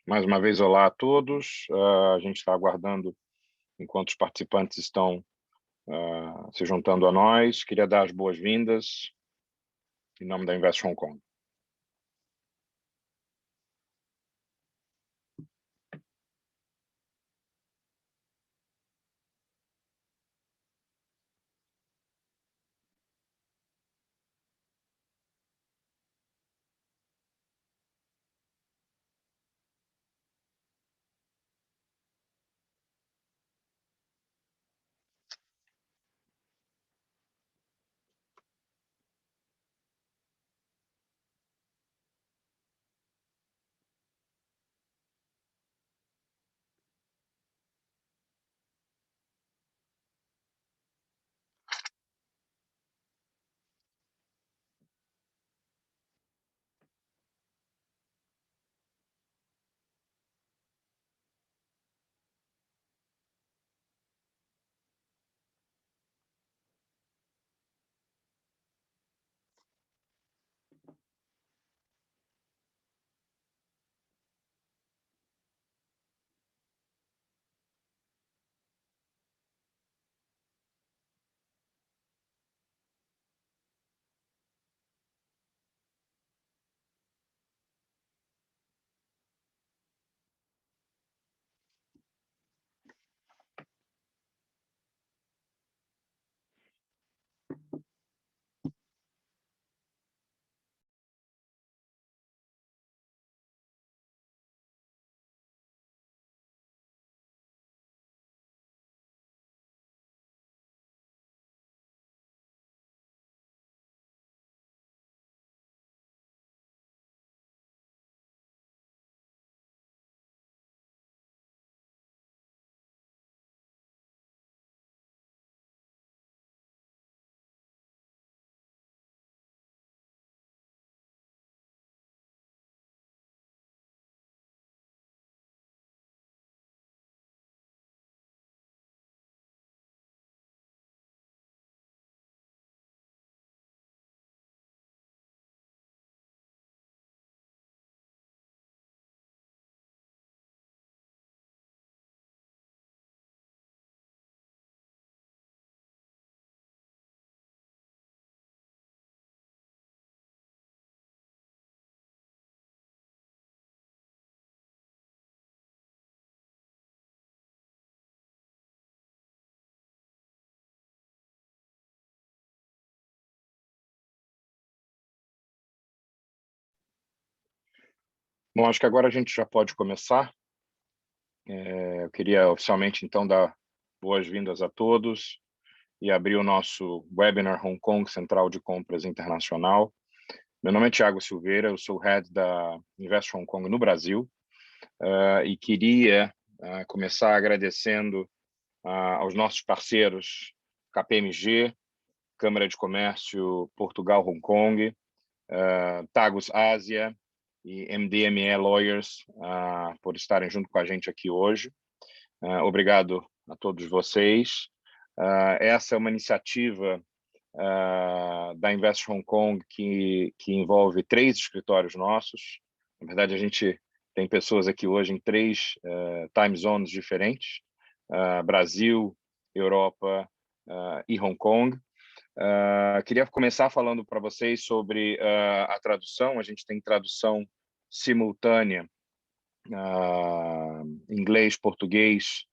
Mais uma vez, olá a todos. A gente está aguardando enquanto os participantes estão se juntando a nós. Queria dar as boas-vindas em nome da Invest Hong Kong. Bom, acho que agora a gente já pode começar. Eu queria oficialmente, então, dar boas-vindas a todos e abrir o nosso webinar Hong Kong Central de Compras Internacional. Meu nome é Thiago Silveira, eu sou o Head da Invest Hong Kong no Brasil e queria começar agradecendo aos nossos parceiros KPMG, Câmara de Comércio Portugal-Hong Kong, Tagus Ásia e MDME Lawyers por estarem junto com a gente aqui hoje. Obrigado a todos vocês. Essa é uma iniciativa da Invest Hong Kong que envolve 3 escritórios nossos. Na verdade, a gente tem pessoas aqui hoje em 3 time zones diferentes, Brasil, Europa e Hong Kong. Queria começar falando para vocês sobre a tradução. A gente tem tradução simultânea, inglês, português,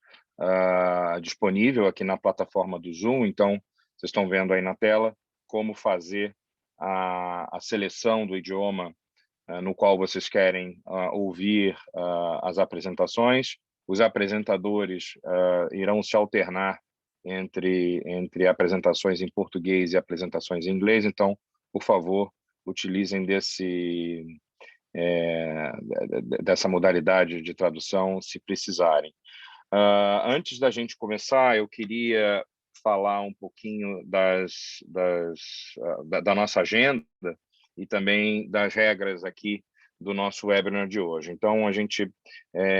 disponível aqui na plataforma do Zoom. Então, vocês estão vendo aí na tela como fazer a seleção do idioma no qual vocês querem ouvir as apresentações. Os apresentadores irão se alternar entre apresentações em português e apresentações em inglês. Então, por favor, utilizem dessa modalidade de tradução se precisarem. Antes da gente começar, eu queria falar um pouquinho da nossa agenda e também das regras aqui do nosso webinar de hoje. Então, a gente,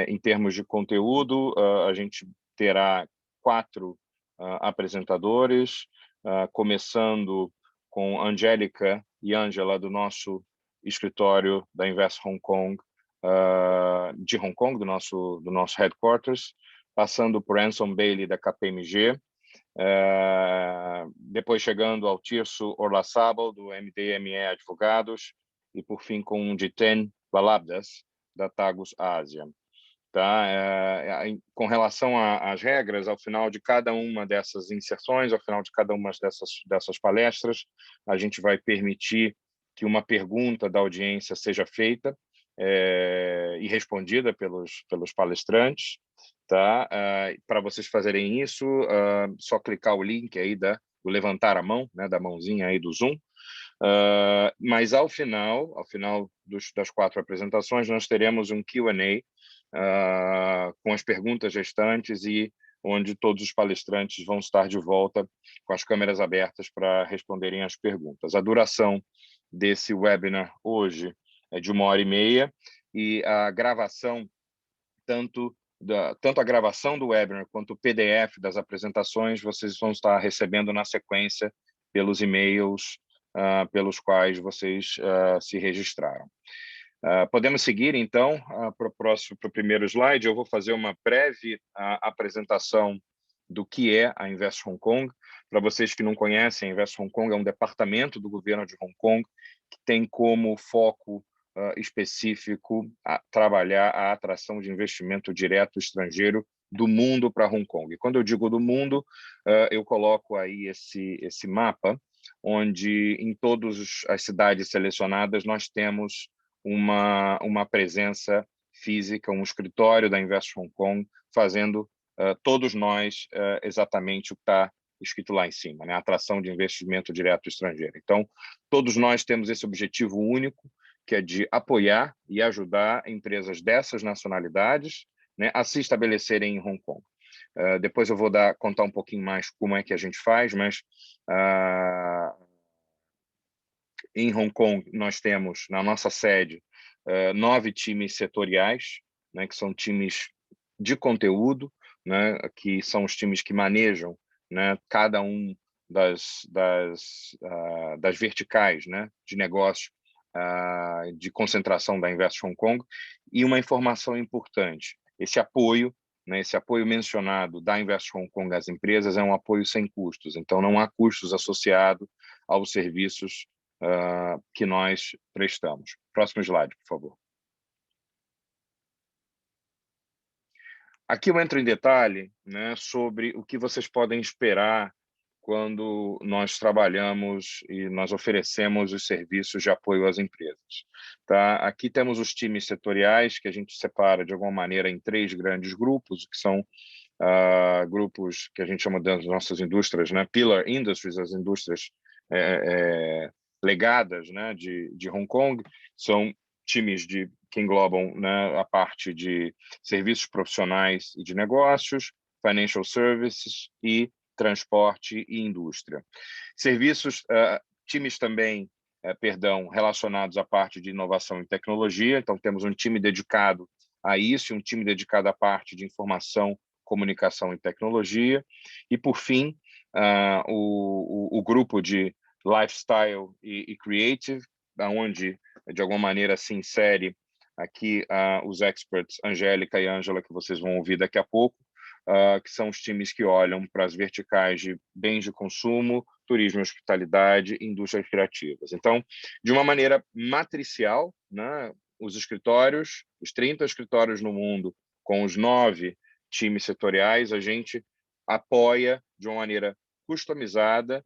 em termos de conteúdo, a gente terá 4 apresentadores, começando com Angélica e Ângela, do nosso escritório da Invest Hong Kong, de Hong Kong, do nosso headquarters, passando por Anson Bailey, da KPMG, depois chegando ao Tirso Orlazábal, do MDME Advogados, e por fim com o Jiten Balabdas, da Tagus Ásia. Tá? Com relação às regras, ao final de cada uma dessas inserções, ao final de cada uma dessas palestras, a gente vai permitir que uma pergunta da audiência seja feita e respondida pelos palestrantes. Tá? Para vocês fazerem isso, só clicar o link aí do levantar a mão, né, da mãozinha aí do Zoom. Mas ao final das 4 apresentações, nós teremos um Q&A com as perguntas restantes e onde todos os palestrantes vão estar de volta com as câmeras abertas para responderem as perguntas. A duração desse webinar hoje é de 1h30 e a gravação, tanto a gravação do webinar quanto o PDF das apresentações, vocês vão estar recebendo na sequência pelos e-mails pelos quais vocês se registraram. Podemos seguir, então, para o primeiro slide. Eu vou fazer uma breve apresentação do que é a Invest Hong Kong. Para vocês que não conhecem, a Invest Hong Kong é um departamento do governo de Hong Kong que tem como foco específico trabalhar a atração de investimento direto estrangeiro do mundo para Hong Kong. E quando eu digo do mundo, eu coloco aí esse mapa, onde em todas as cidades selecionadas nós temos uma presença física, um escritório da Invest Hong Kong, fazendo todos nós exatamente o que está escrito lá em cima, né? Atração de investimento direto estrangeiro. Então, todos nós temos esse objetivo único, que é de apoiar e ajudar empresas dessas nacionalidades, né, a se estabelecerem em Hong Kong. Depois eu vou contar um pouquinho mais como é que a gente faz, mas em Hong Kong nós temos, na nossa sede, 9 times setoriais, né, que são times de conteúdo, né, que são os times que manejam, né, cada um das verticais, né, de negócio, de concentração da Invest Hong Kong. E uma informação importante, esse apoio mencionado da Invest Hong Kong às empresas é um apoio sem custos, então não há custos associados aos serviços que nós prestamos. Próximo slide, por favor. Aqui eu entro em detalhe, né, sobre o que vocês podem esperar quando nós trabalhamos e nós oferecemos os serviços de apoio às empresas. Tá? Aqui temos os times setoriais, que a gente separa de alguma maneira em 3 grandes grupos, que são grupos que a gente chama das nossas indústrias, né? Pillar Industries, as indústrias legadas, né, de Hong Kong, são times que englobam, né, a parte de serviços profissionais e de negócios, financial services e transporte e indústria. Serviços, times também, relacionados à parte de inovação e tecnologia. Então, temos um time dedicado a isso, um time dedicado à parte de informação, comunicação e tecnologia. E, por fim, o grupo de lifestyle e creative, onde, de alguma maneira, se insere aqui os experts Angélica e Ângela, que vocês vão ouvir daqui a pouco, que são os times que olham para as verticais de bens de consumo, turismo e hospitalidade e indústrias criativas. Então, de uma maneira matricial, né, os 30 escritórios no mundo, com os 9 times setoriais, a gente apoia de uma maneira customizada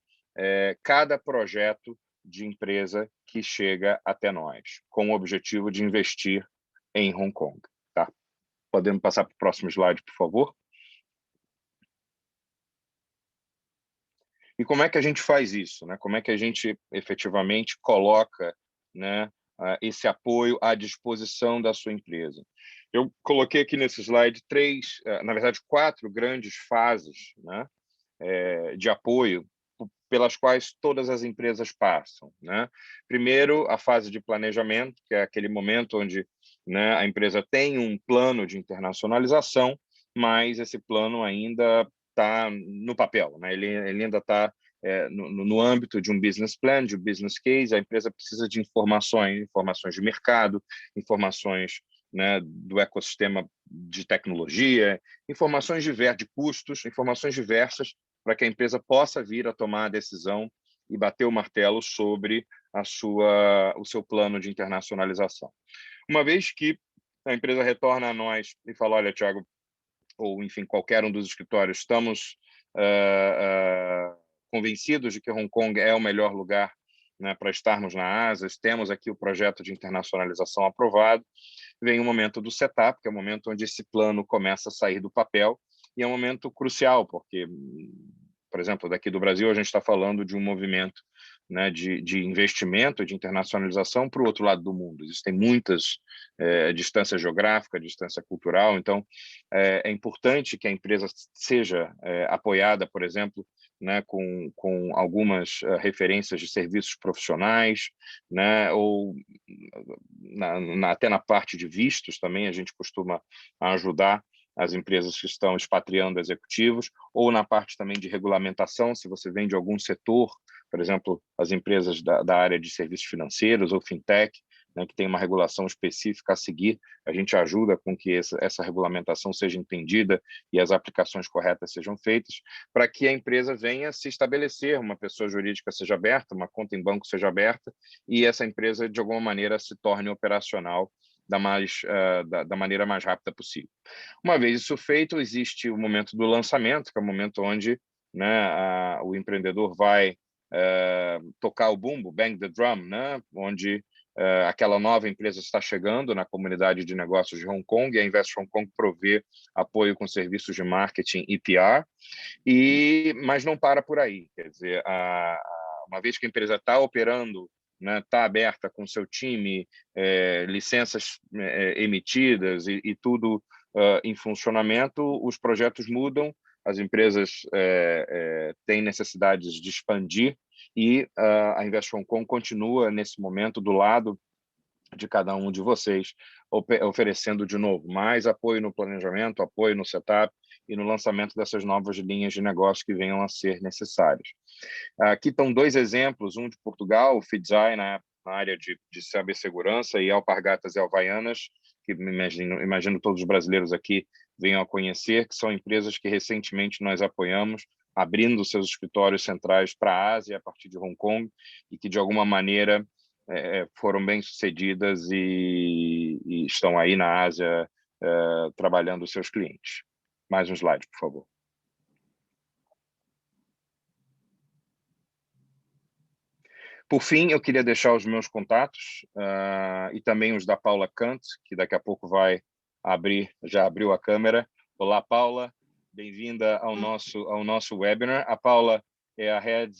cada projeto de empresa que chega até nós, com o objetivo de investir em Hong Kong. Tá? Podemos passar para o próximo slide, por favor? E como é que a gente faz isso, né? Como é que a gente efetivamente coloca, né, esse apoio à disposição da sua empresa? Eu coloquei aqui nesse slide 4 grandes fases, né, de apoio pelas quais todas as empresas passam, né? Primeiro, a fase de planejamento, que é aquele momento onde, né, a empresa tem um plano de internacionalização, mas esse plano ainda está no papel, né? Ele ainda está no âmbito de um business plan, de um business case. A empresa precisa de informações de mercado, informações né, do ecossistema de tecnologia, informações diversas, de custos, informações diversas, para que a empresa possa vir a tomar a decisão e bater o martelo sobre o seu plano de internacionalização. Uma vez que a empresa retorna a nós e fala, olha, Thiago, ou enfim, qualquer um dos escritórios, estamos convencidos de que Hong Kong é o melhor lugar, né, para estarmos na Ásia, temos aqui o projeto de internacionalização aprovado, vem o momento do setup, que é o momento onde esse plano começa a sair do papel, e é um momento crucial, porque, por exemplo, daqui do Brasil, a gente está falando de um movimento, né, de investimento, de internacionalização para o outro lado do mundo. Existem muitas distância geográfica, distância cultural, então é importante que a empresa seja apoiada, por exemplo, né, com algumas referências de serviços profissionais, né, ou até na parte de vistos também a gente costuma ajudar as empresas que estão expatriando executivos, ou na parte também de regulamentação, se você vem de algum setor, por exemplo, as empresas da área de serviços financeiros ou fintech, né, que tem uma regulação específica a seguir, a gente ajuda com que essa regulamentação seja entendida e as aplicações corretas sejam feitas, para que a empresa venha se estabelecer, uma pessoa jurídica seja aberta, uma conta em banco seja aberta, e essa empresa, de alguma maneira, se torne operacional da maneira mais rápida possível. Uma vez isso feito, existe o momento do lançamento, que é o momento onde, né, o empreendedor vai tocar o bumbo, bang the drum, né, onde aquela nova empresa está chegando na comunidade de negócios de Hong Kong, e a Invest Hong Kong provê apoio com serviços de marketing e PR, mas não para por aí. Quer dizer, uma vez que a empresa está operando, né, está aberta com seu time, licenças emitidas e tudo em funcionamento, os projetos mudam, as empresas têm necessidades de expandir e a Invest Hong Kong continua, nesse momento, do lado de cada um de vocês, oferecendo de novo mais apoio no planejamento, apoio no setup e no lançamento dessas novas linhas de negócio que venham a ser necessárias. Aqui estão dois exemplos, um de Portugal, o Fidzai, na área de cibersegurança, e Alpargatas e Havaianas, que imagino todos os brasileiros aqui venham a conhecer, que são empresas que recentemente nós apoiamos, abrindo seus escritórios centrais para a Ásia, a partir de Hong Kong, e que, de alguma maneira, foram bem-sucedidas e estão aí na Ásia trabalhando os seus clientes. Mais um slide, por favor. Por fim, eu queria deixar os meus contatos e também os da Paula Kant, que daqui a pouco vai já abriu a câmera. Olá, Paula, bem-vinda ao nosso webinar. A Paula é a head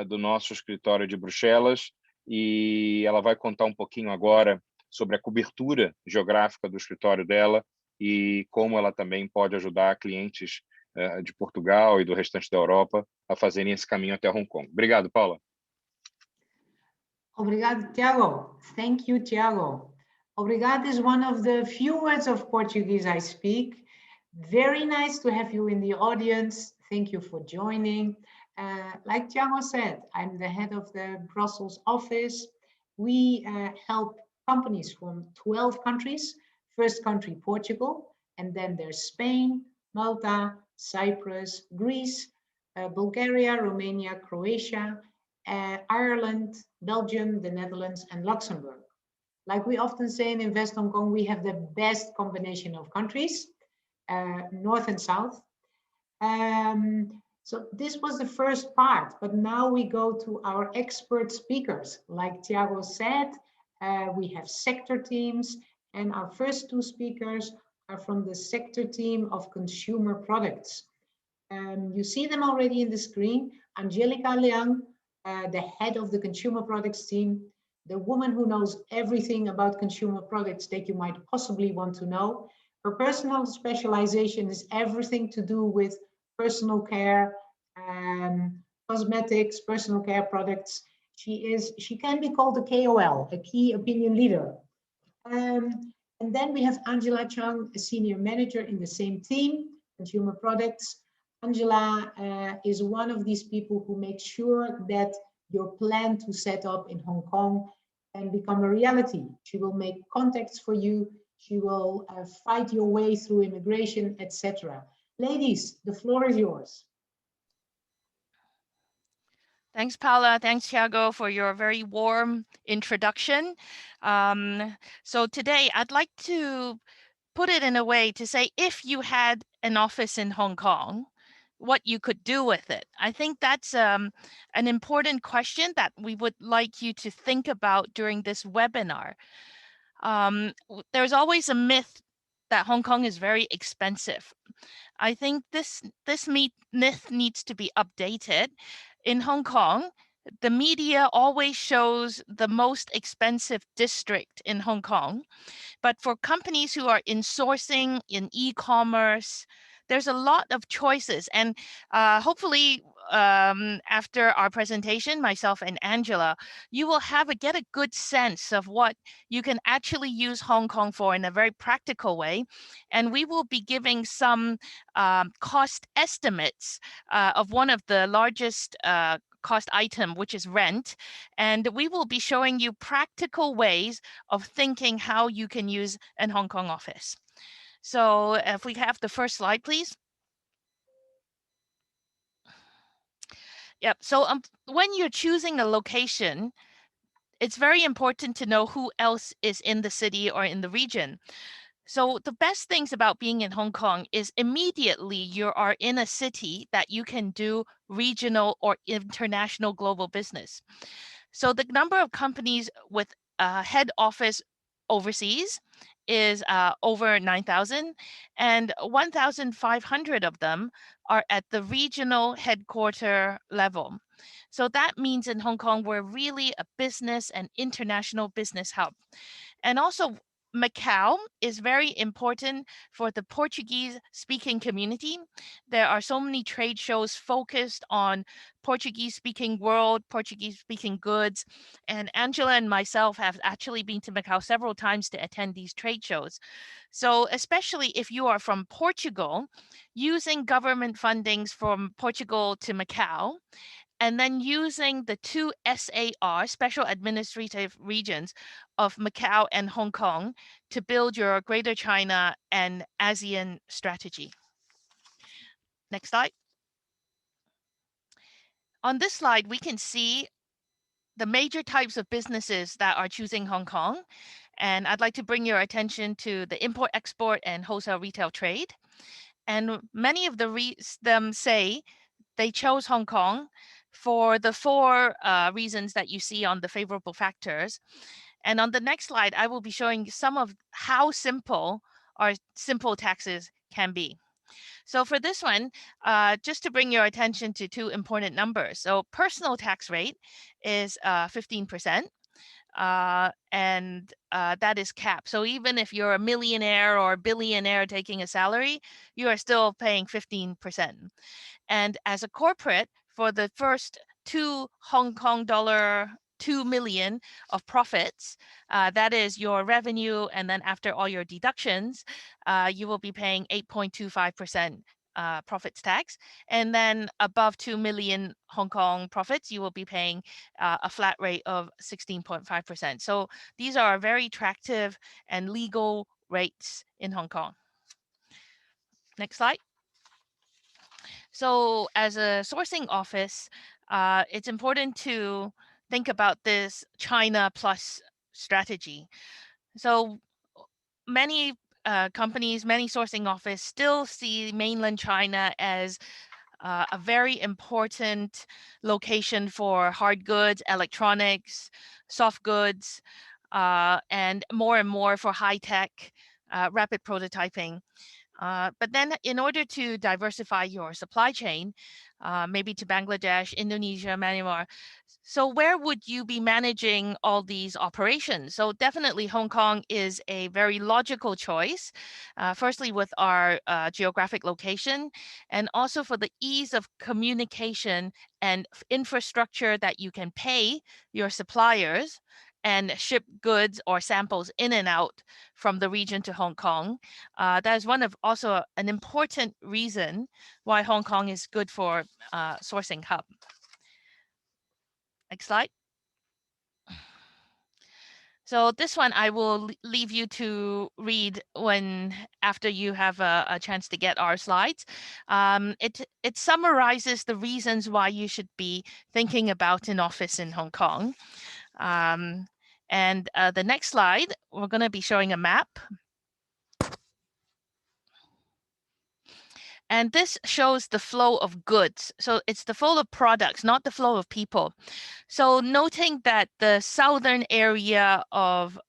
do nosso escritório de Bruxelas e ela vai contar um pouquinho agora sobre a cobertura geográfica do escritório dela e como ela também pode ajudar clientes de Portugal e do restante da Europa a fazerem esse caminho até Hong Kong. Obrigado, Paula. Obrigado, Tiago. Thank you, Tiago. Obrigado is one of the few words of Portuguese I speak. Very nice to have you in the audience. Thank you for joining. Like Tiago said, I'm the head of the Brussels office. We help companies from 12 countries. First country, Portugal, and then there's Spain, Malta, Cyprus, Greece, Bulgaria, Romania, Croatia, Ireland, Belgium, the Netherlands, and Luxembourg. Like we often say in Invest Hong Kong, we have the best combination of countries, North and South. So this was the first part, but now we go to our expert speakers. Like Tiago said, we have sector teams, and our first two speakers are from the sector team of consumer products. You see them already in the screen. Angelica Liang, the head of the consumer products team, the woman who knows everything about consumer products that you might possibly want to know. Her personal specialization is everything to do with personal care, cosmetics, personal care products. She can be called a KOL, a key opinion leader. And then we have Angela Chung, a senior manager in the same team, consumer products. Angela is one of these people who makes sure that your plan to set up in Hong Kong can become a reality. She will make contacts for you. She will fight your way through immigration, etc. Ladies, the floor is yours. Thanks, Paula. Thanks, Thiago, for your very warm introduction. So today I'd like to put it in a way to say, if you had an office in Hong Kong, what you could do with it. I think that's an important question that we would like you to think about during this webinar. There's always a myth that Hong Kong is very expensive. I think this myth needs to be updated. In Hong Kong, the media always shows the most expensive district in Hong Kong. But for companies who are in sourcing, in e-commerce, there's a lot of choices. And hopefully, after our presentation, myself and Angela, you will get a good sense of what you can actually use Hong Kong for in a very practical way. And we will be giving some cost estimates of one of the largest cost item, which is rent. And we will be showing you practical ways of thinking how you can use an Hong Kong office. So if we have the first slide, please. Yep. So when you're choosing a location, it's very important to know who else is in the city or in the region. So the best things about being in Hong Kong is immediately you are in a city that you can do regional or international global business. So the number of companies with a head office overseas is over 9,000, and 1,500 of them are at the regional headquarter level. So that means in Hong Kong, we're really a business and international business hub. And also, Macau is very important for the Portuguese-speaking community. There are so many trade shows focused on Portuguese-speaking world, Portuguese-speaking goods. And Angela and myself have actually been to Macau several times to attend these trade shows. So especially if you are from Portugal, using government fundings from Portugal to Macau, and then using the two SAR, Special Administrative Regions of Macau and Hong Kong to build your Greater China and ASEAN strategy. Next slide. On this slide, we can see the major types of businesses that are choosing Hong Kong. And I'd like to bring your attention to the import, export, and wholesale retail trade. And many of them say they chose Hong Kong for the four reasons that you see on the favorable factors. And on the next slide, I will be showing some of how simple our simple taxes can be. So for this one, just to bring your attention to two important numbers. So personal tax rate is 15%. And that is capped. So even if you're a millionaire or billionaire taking a salary, you are still paying 15%. And as a corporate, for the first $2 million of profits, that is your revenue, and then after all your deductions, you will be paying 8.25% profits tax. And then above 2 million Hong Kong profits, you will be paying a flat rate of 16.5%. So these are very attractive and legal rates in Hong Kong. Next slide. So as a sourcing office, it's important to think about this China plus strategy. So many companies, many sourcing office still see mainland China as a very important location for hard goods, electronics, soft goods, and more for high tech, rapid prototyping. But then in order to diversify your supply chain, maybe to Bangladesh, Indonesia, Myanmar, so where would you be managing all these operations? So definitely Hong Kong is a very logical choice, firstly with our geographic location, and also for the ease of communication and infrastructure that you can pay your suppliers and ship goods or samples in and out from the region to Hong Kong. That is one of also an important reason why Hong Kong is good for sourcing hub. Next slide. So this one I will leave you to read after you have a chance to get our slides. It summarizes the reasons why you should be thinking about an office in Hong Kong. And the next slide, we're going to be showing a map. And this shows the flow of goods. So it's the flow of products, not the flow of people. So noting that the southern area of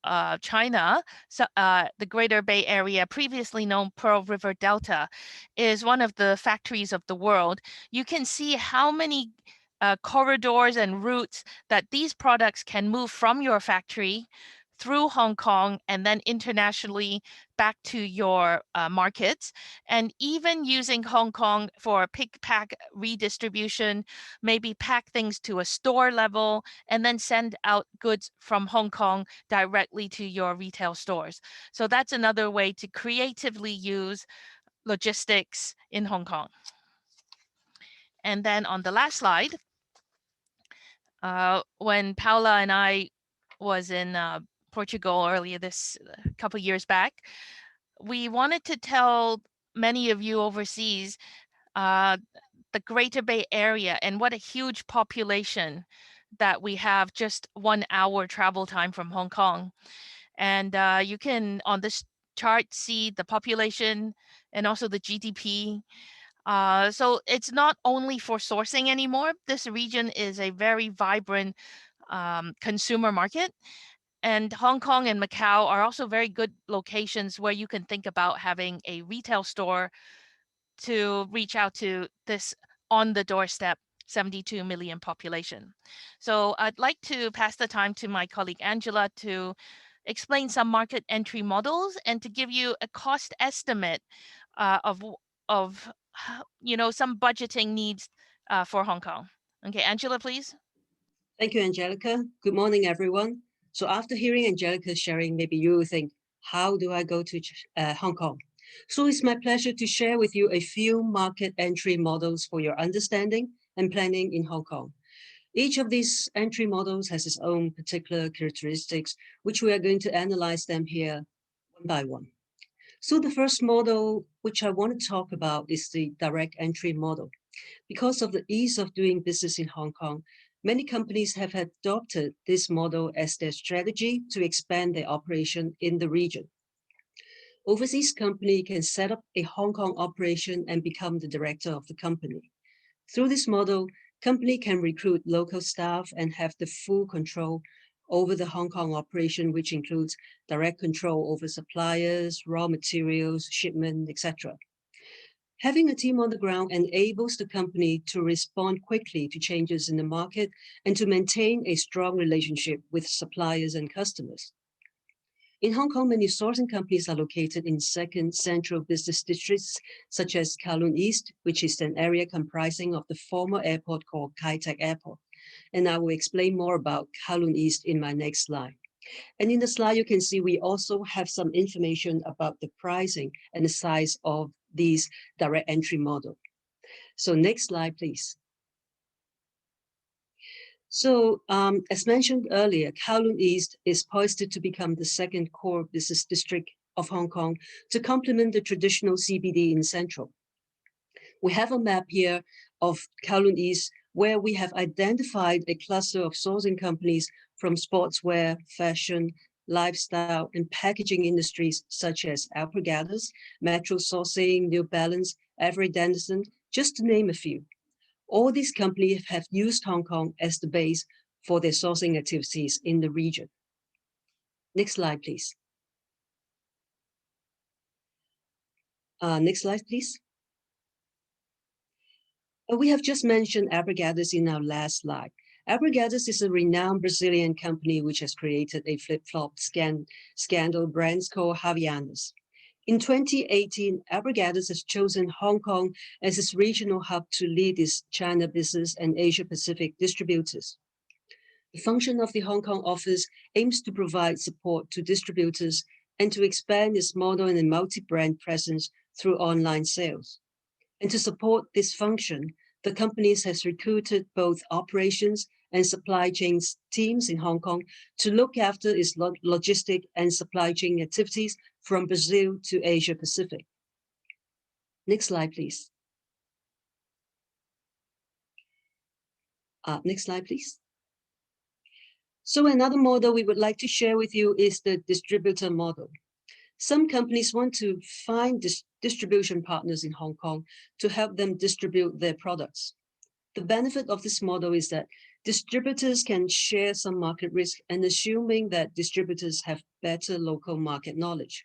China, the Greater Bay Area, previously known Pearl River Delta, is one of the factories of the world, you can see how many corridors and routes that these products can move from your factory through Hong Kong and then internationally back to your markets, and even using Hong Kong for pick, pack, redistribution, maybe pack things to a store level and then send out goods from Hong Kong directly to your retail stores. So that's another way to creatively use logistics in Hong Kong. And then on the last slide, when Paula and I was in Portugal earlier a couple years back, we wanted to tell many of you overseas the Greater Bay Area and what a huge population that we have, just 1 hour travel time from Hong Kong. And you can on this chart see the population and also the GDP. So it's not only for sourcing anymore. This region is a very vibrant consumer market. And Hong Kong and Macau are also very good locations where you can think about having a retail store to reach out to this on the doorstep 72 million population. So I'd like to pass the time to my colleague Angela to explain some market entry models and to give you a cost estimate of some budgeting needs for Hong Kong. Okay, Angela, please. Thank you, Angelica. Good morning, everyone. So after hearing Angelica sharing, maybe you will think, how do I go to Hong Kong? So it's my pleasure to share with you a few market entry models for your understanding and planning in Hong Kong. Each of these entry models has its own particular characteristics, which we are going to analyze them here one by one. So the first model, which I want to talk about, is the direct entry model. Because of the ease of doing business in Hong Kong, many companies have adopted this model as their strategy to expand their operation in the region. Overseas company can set up a Hong Kong operation and become the director of the company. Through this model, company can recruit local staff and have the full control over the Hong Kong operation, which includes direct control over suppliers, raw materials, shipment, etc. Having a team on the ground enables the company to respond quickly to changes in the market and to maintain a strong relationship with suppliers and customers. In Hong Kong, many sourcing companies are located in second central business districts, such as Kowloon East, which is an area comprising of the former airport called Kai Tak Airport. And I will explain more about Kowloon East in my next slide. And in the slide, you can see we also have some information about the pricing and the size of these direct entry model. So next slide, please. So as mentioned earlier, Kowloon East is poised to become the second core business district of Hong Kong to complement the traditional CBD in Central. We have a map here of Kowloon East where we have identified a cluster of sourcing companies from sportswear, fashion, lifestyle, and packaging industries such as Alpargatas, Metro Sourcing, New Balance, Avery Dennison, just to name a few. All these companies have used Hong Kong as the base for their sourcing activities in the region. Next slide, please. Next slide, please. We have just mentioned Alpargatas in our last slide. Alpargatas is a renowned Brazilian company which has created a flip-flop scandal brand called Havaianas. In 2018, Alpargatas has chosen Hong Kong as its regional hub to lead its China business and Asia-Pacific distributors. The function of the Hong Kong office aims to provide support to distributors and to expand its model and multi-brand presence through online sales. And to support this function, The companies has recruited both operations and supply chain teams in Hong Kong to look after its logistic and supply chain activities from Brazil to Asia Pacific. Next slide, please. Next slide, please. So another model we would like to share with you is the distributor model. Some companies want to find distribution partners in Hong Kong to help them distribute their products. The benefit of this model is that distributors can share some market risk, and assuming that distributors have better local market knowledge.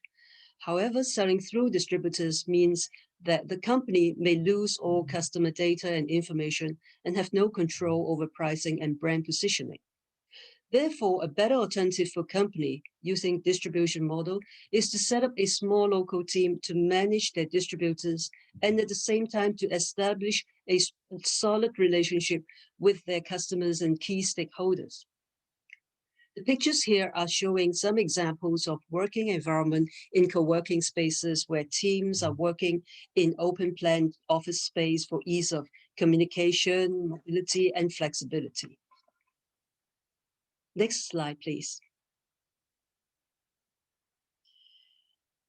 However, selling through distributors means that the company may lose all customer data and information and have no control over pricing and brand positioning. Therefore, a better alternative for company using distribution model is to set up a small local team to manage their distributors and at the same time to establish a solid relationship with their customers and key stakeholders. The pictures here are showing some examples of working environment in co-working spaces where teams are working in open plan office space for ease of communication, mobility, and flexibility. Next slide, please.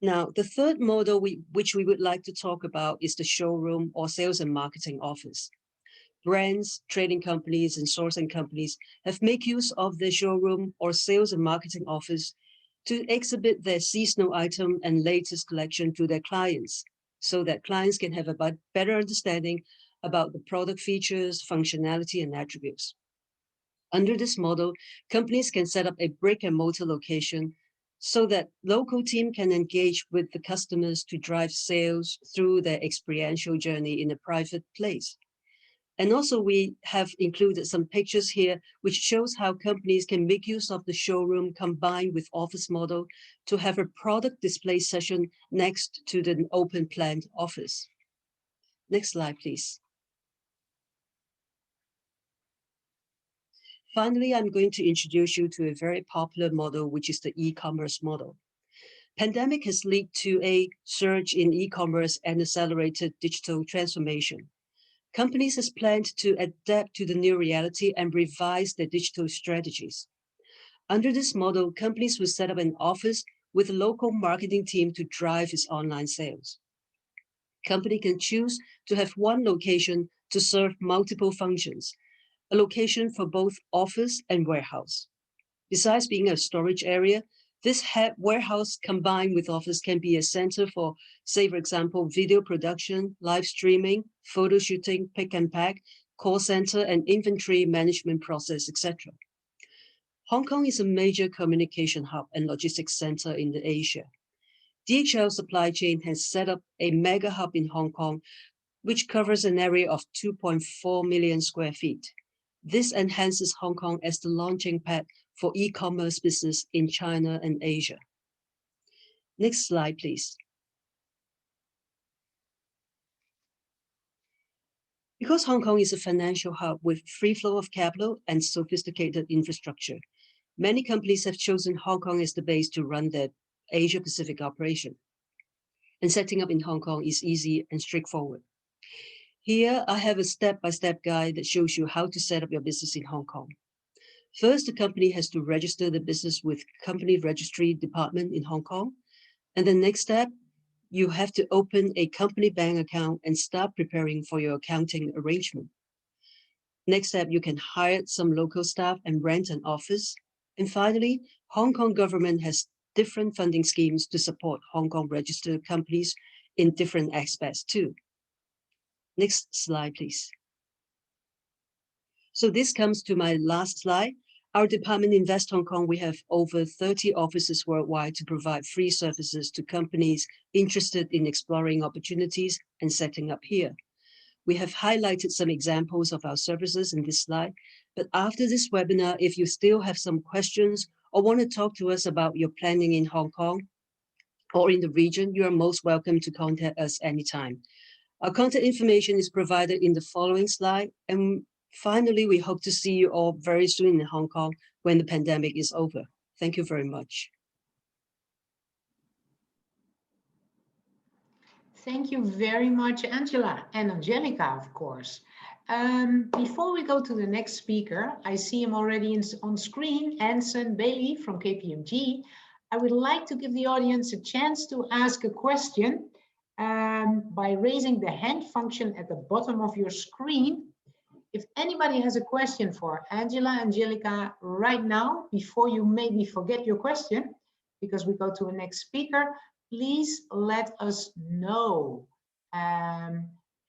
Now, the third model which we would like to talk about is the showroom or sales and marketing office. Brands, trading companies, and sourcing companies have made use of the showroom or sales and marketing office to exhibit their seasonal item and latest collection to their clients, so that clients can have a better understanding about the product features, functionality, and attributes. Under this model, companies can set up a brick and mortar location so that local team can engage with the customers to drive sales through their experiential journey in a private place. And also we have included some pictures here, which shows how companies can make use of the showroom combined with office model to have a product display session next to the open planned office. Next slide, please. Finally, I'm going to introduce you to a very popular model, which is the e-commerce model. Pandemic has led to a surge in e-commerce and accelerated digital transformation. Companies have planned to adapt to the new reality and revise their digital strategies. Under this model, companies will set up an office with a local marketing team to drive its online sales. Company can choose to have one location to serve multiple functions, a location for both office and warehouse. Besides being a storage area, this warehouse combined with office can be a center for, say, for example, video production, live streaming, photo shooting, pick and pack, call center, and inventory management process, etc. Hong Kong is a major communication hub and logistics center in Asia. DHL Supply Chain has set up a mega hub in Hong Kong, which covers an area of 2.4 million square feet. This enhances Hong Kong as the launching pad for e-commerce business in China and Asia. Next slide, please. Because Hong Kong is a financial hub with free flow of capital and sophisticated infrastructure, many companies have chosen Hong Kong as the base to run their Asia-Pacific operation. And setting up in Hong Kong is easy and straightforward. Here, I have a step-by-step guide that shows you how to set up your business in Hong Kong. First, the company has to register the business with Company Registry Department in Hong Kong. And the next step, you have to open a company bank account and start preparing for your accounting arrangement. Next step, you can hire some local staff and rent an office. And finally, Hong Kong government has different funding schemes to support Hong Kong registered companies in different aspects too. Next slide, please. So this comes to my last slide. Our department Invest Hong Kong, we have over 30 offices worldwide to provide free services to companies interested in exploring opportunities and setting up here. We have highlighted some examples of our services in this slide, but after this webinar, if you still have some questions or want to talk to us about your planning in Hong Kong or in the region, you are most welcome to contact us anytime. Our contact information is provided in the following slide. And finally, we hope to see you all very soon in Hong Kong when the pandemic is over. Thank you very much. Thank you very much, Angela and Angelica, of course. Before we go to the next speaker, I see him already on screen, Anson Bailey from KPMG. I would like to give the audience a chance to ask a question by raising the hand function at the bottom of your screen. If anybody has a question for Angelica right now, before you maybe forget your question, because we go to the next speaker, please let us know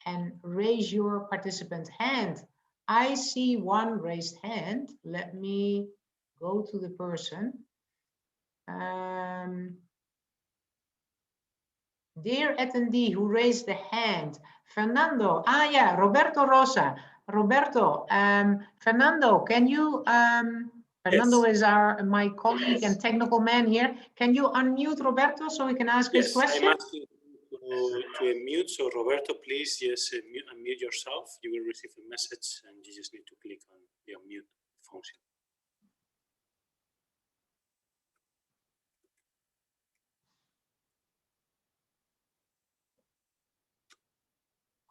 and raise your participant hand. I see one raised hand. Let me go to the person. Dear attendee who raised the hand, Fernando, yeah, Roberto Rosa. Roberto, Fernando, can you, Fernando is my colleague and technical man here. Can you unmute Roberto so he can ask his question? Yes, I'm asking to unmute. So Roberto, please, yes, unmute yourself. You will receive a message and you just need to click on the unmute function.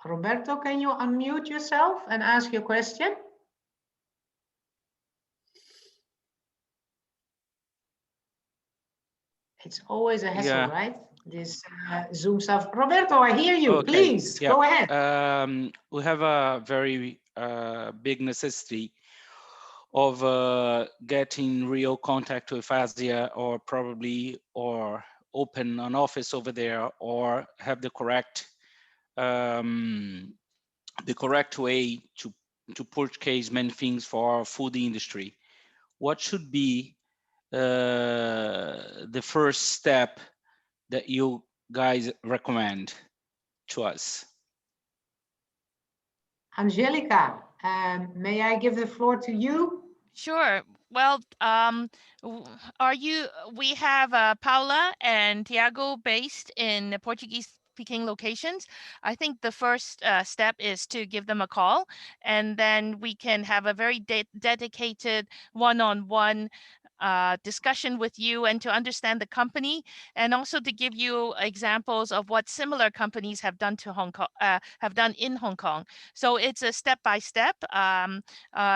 Roberto, can you unmute yourself and ask your question? It's always a hassle, right? This Zoom stuff. Roberto, I hear you. Okay. Please, go ahead. We have a very big necessity of getting real contact with Asia, or open an office over there, or have the correct way to purchase many things for our food industry. What should be the first step that you guys recommend to us? Angelica, may I give the floor to you? Sure. Well, we have Paula and Tiago based in Portuguese-speaking locations. I think the first step is to give them a call, and then we can have a very dedicated one-on-one discussion with you, and to understand the company, and also to give you examples of what similar companies have done to Hong Kong, have done in Hong Kong. So it's a step-by-step.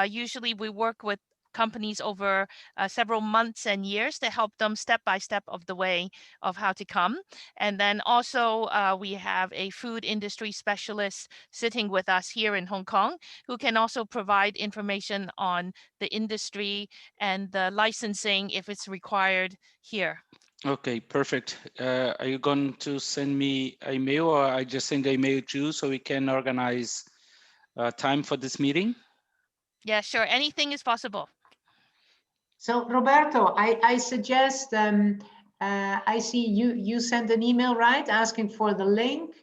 Usually we work with companies over several months and years to help them step by step of the way of how to come. And then also we have a food industry specialist sitting with us here in Hong Kong, who can also provide information on the industry and the licensing if it's required here. Okay, perfect. Are you going to send me an email, or I just send the email to you so we can organize time for this meeting? Yeah, sure. Anything is possible. So Roberto, I suggest, I see you sent an email, right, asking for the link.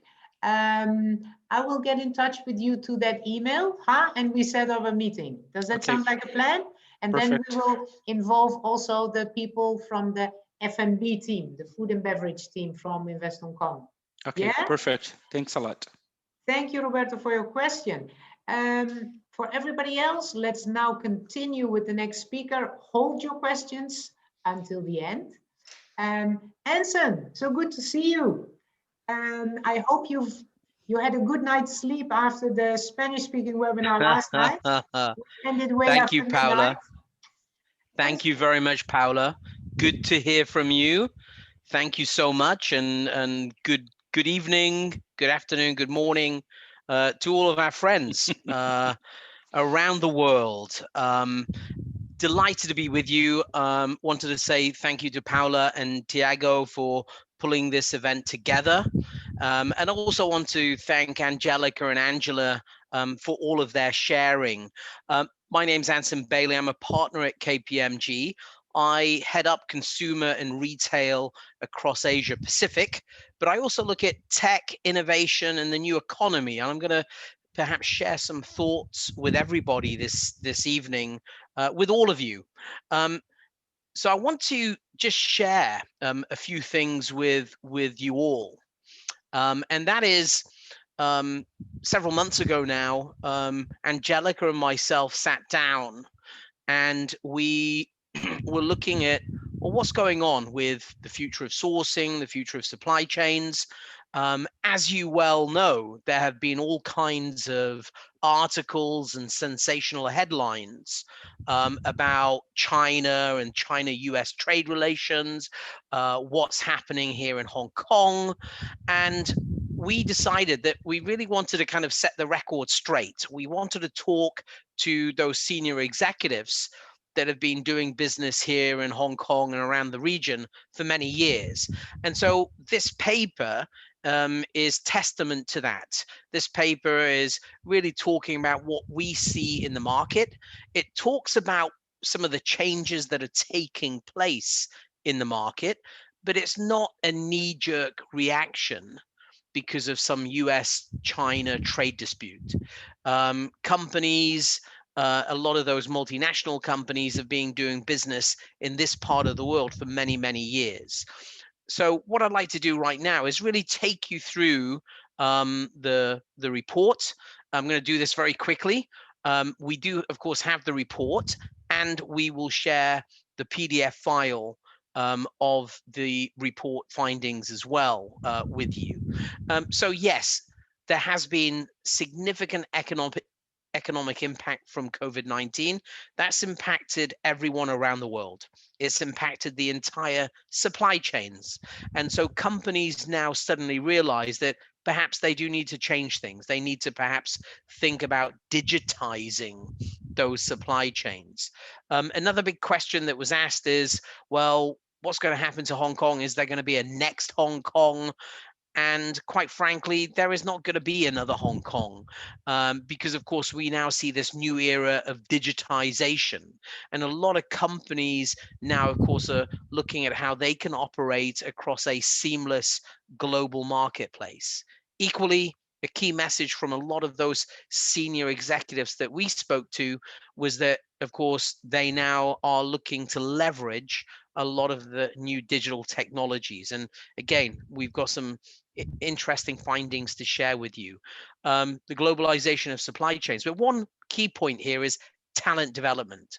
I will get in touch with you to that email, and we set up a meeting. Does that sound like a plan? And Perfect. Then we will involve also the people from the F&B team, the food and beverage team from Invest Hong Kong. Okay, yeah? Perfect. Thanks a lot. Thank you, Roberto, for your question. For everybody else, let's now continue with the next speaker. Hold your questions until the end. Anson, so good to see you. I hope you had a good night's sleep after the Spanish-speaking webinar last night. Thank you, Paula. Thank you very much, Paula. Good to hear from you. Thank you so much, and good evening, good afternoon, good morning to all of our friends around the world. Delighted to be with you. Wanted to say thank you to Paula and Tiago for pulling this event together. And I also want to thank Angelica and Angela for all of their sharing. My name's Anson Bailey. I'm a partner at KPMG. I head up consumer and retail across Asia Pacific, but I also look at tech, innovation, and the new economy. And I'm going to perhaps share some thoughts with everybody this evening, with all of you. So I want to just share a few things with you all. And that is, several months ago now, Angelica and myself sat down and we were looking at, well, what's going on with the future of sourcing, the future of supply chains. As you well know, there have been all kinds of articles and sensational headlines about China and China-US trade relations, what's happening here in Hong Kong. And we decided that we really wanted to kind of set the record straight. We wanted to talk to those senior executives that have been doing business here in Hong Kong and around the region for many years. And so this paper is testament to that. This paper is really talking about what we see in the market. It talks about some of the changes that are taking place in the market, but it's not a knee-jerk reaction because of some US-China trade dispute. Companies, a lot of those multinational companies have been doing business in this part of the world for many, many years. So what I'd like to do right now is really take you through the report. I'm going to do this very quickly. We do, of course, have the report, and we will share the PDF file of the report findings as well with you. So yes, there has been significant economic impact from COVID-19. That's impacted everyone around the world. It's impacted the entire supply chains. And so companies now suddenly realize that perhaps they do need to change things. They need to perhaps think about digitizing those supply chains. Another big question that was asked is, well, what's going to happen to Hong Kong? Is there going to be a next Hong Kong? And quite frankly, there is not going to be another Hong Kong because, of course, we now see this new era of digitization. And a lot of companies now, of course, are looking at how they can operate across a seamless global marketplace. Equally, a key message from a lot of those senior executives that we spoke to was that, of course, they now are looking to leverage a lot of the new digital technologies. And again, we've got some interesting findings to share with you. The globalization of supply chains. But one key point here is talent development.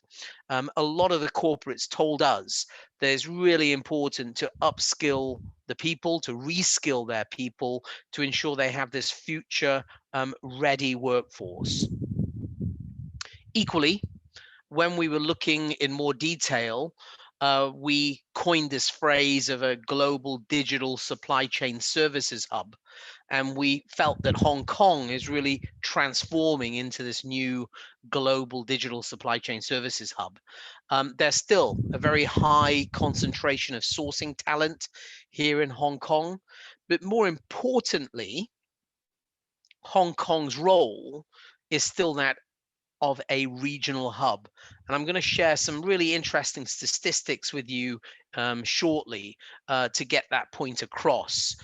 A lot of the corporates told us that it's really important to upskill the people, to reskill their people, to ensure they have this future ready workforce. Equally, when we were looking in more detail, we coined this phrase of a global digital supply chain services hub. And we felt that Hong Kong is really transforming into this new global digital supply chain services hub. There's still a very high concentration of sourcing talent here in Hong Kong, but more importantly, Hong Kong's role is still that of a regional hub. And I'm going to share some really interesting statistics with you shortly to get that point across.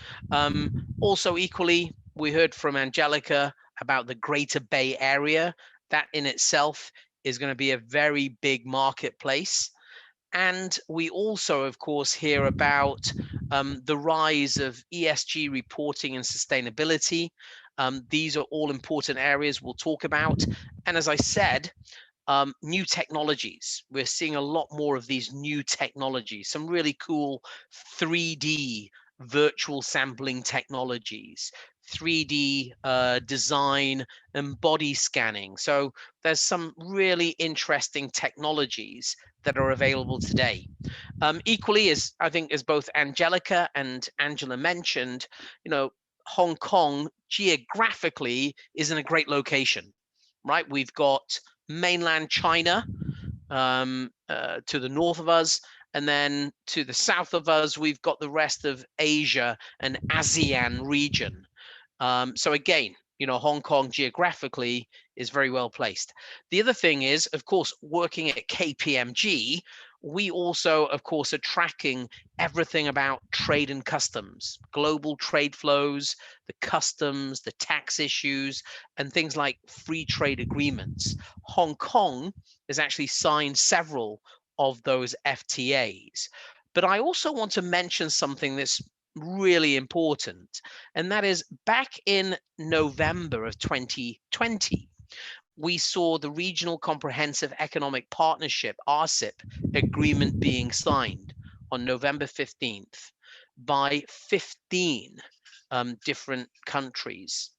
Also, equally, we heard from Angelica about the Greater Bay Area. That in itself is going to be a very big marketplace. And we also, of course, hear about the rise of ESG reporting and sustainability. These are all important areas we'll talk about. And as I said, new technologies. We're seeing a lot more of these new technologies, some really cool 3D virtual sampling technologies, 3D design and body scanning. So there's some really interesting technologies that are available today. Equally, as I think as both Angelica and Angela mentioned, you know, Hong Kong geographically is in a great location, right? We've got mainland China to the north of us, and then to the south of us, we've got the rest of Asia and ASEAN region. So again, you know, Hong Kong geographically is very well placed. The other thing is, of course, working at KPMG, we also, of course, are tracking everything about trade and customs, global trade flows, the customs, the tax issues, and things like free trade agreements. Hong Kong has actually signed several of those FTAs. But I also want to mention something that's really important, and that is back in November of 2020, we saw the Regional Comprehensive Economic Partnership, RCEP, agreement being signed on November 15th by 15 different countries.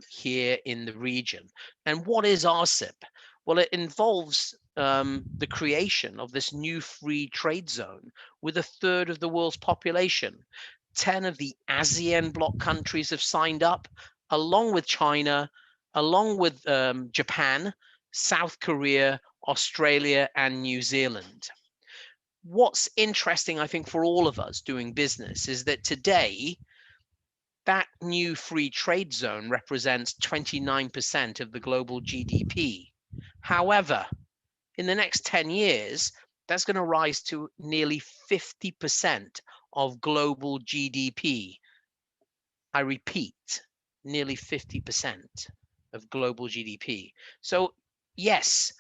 here in the region. And what is RCEP? Well, it involves the creation of this new free trade zone with 1/3 of the world's population. 10 of the ASEAN bloc countries have signed up, along with China, along with Japan, South Korea, Australia, and New Zealand. What's interesting, I think, for all of us doing business is that today, that new free trade zone represents 29% of the global GDP. However, in the next 10 years, that's going to rise to nearly 50% of global GDP. I repeat, nearly 50% of global GDP. So yes,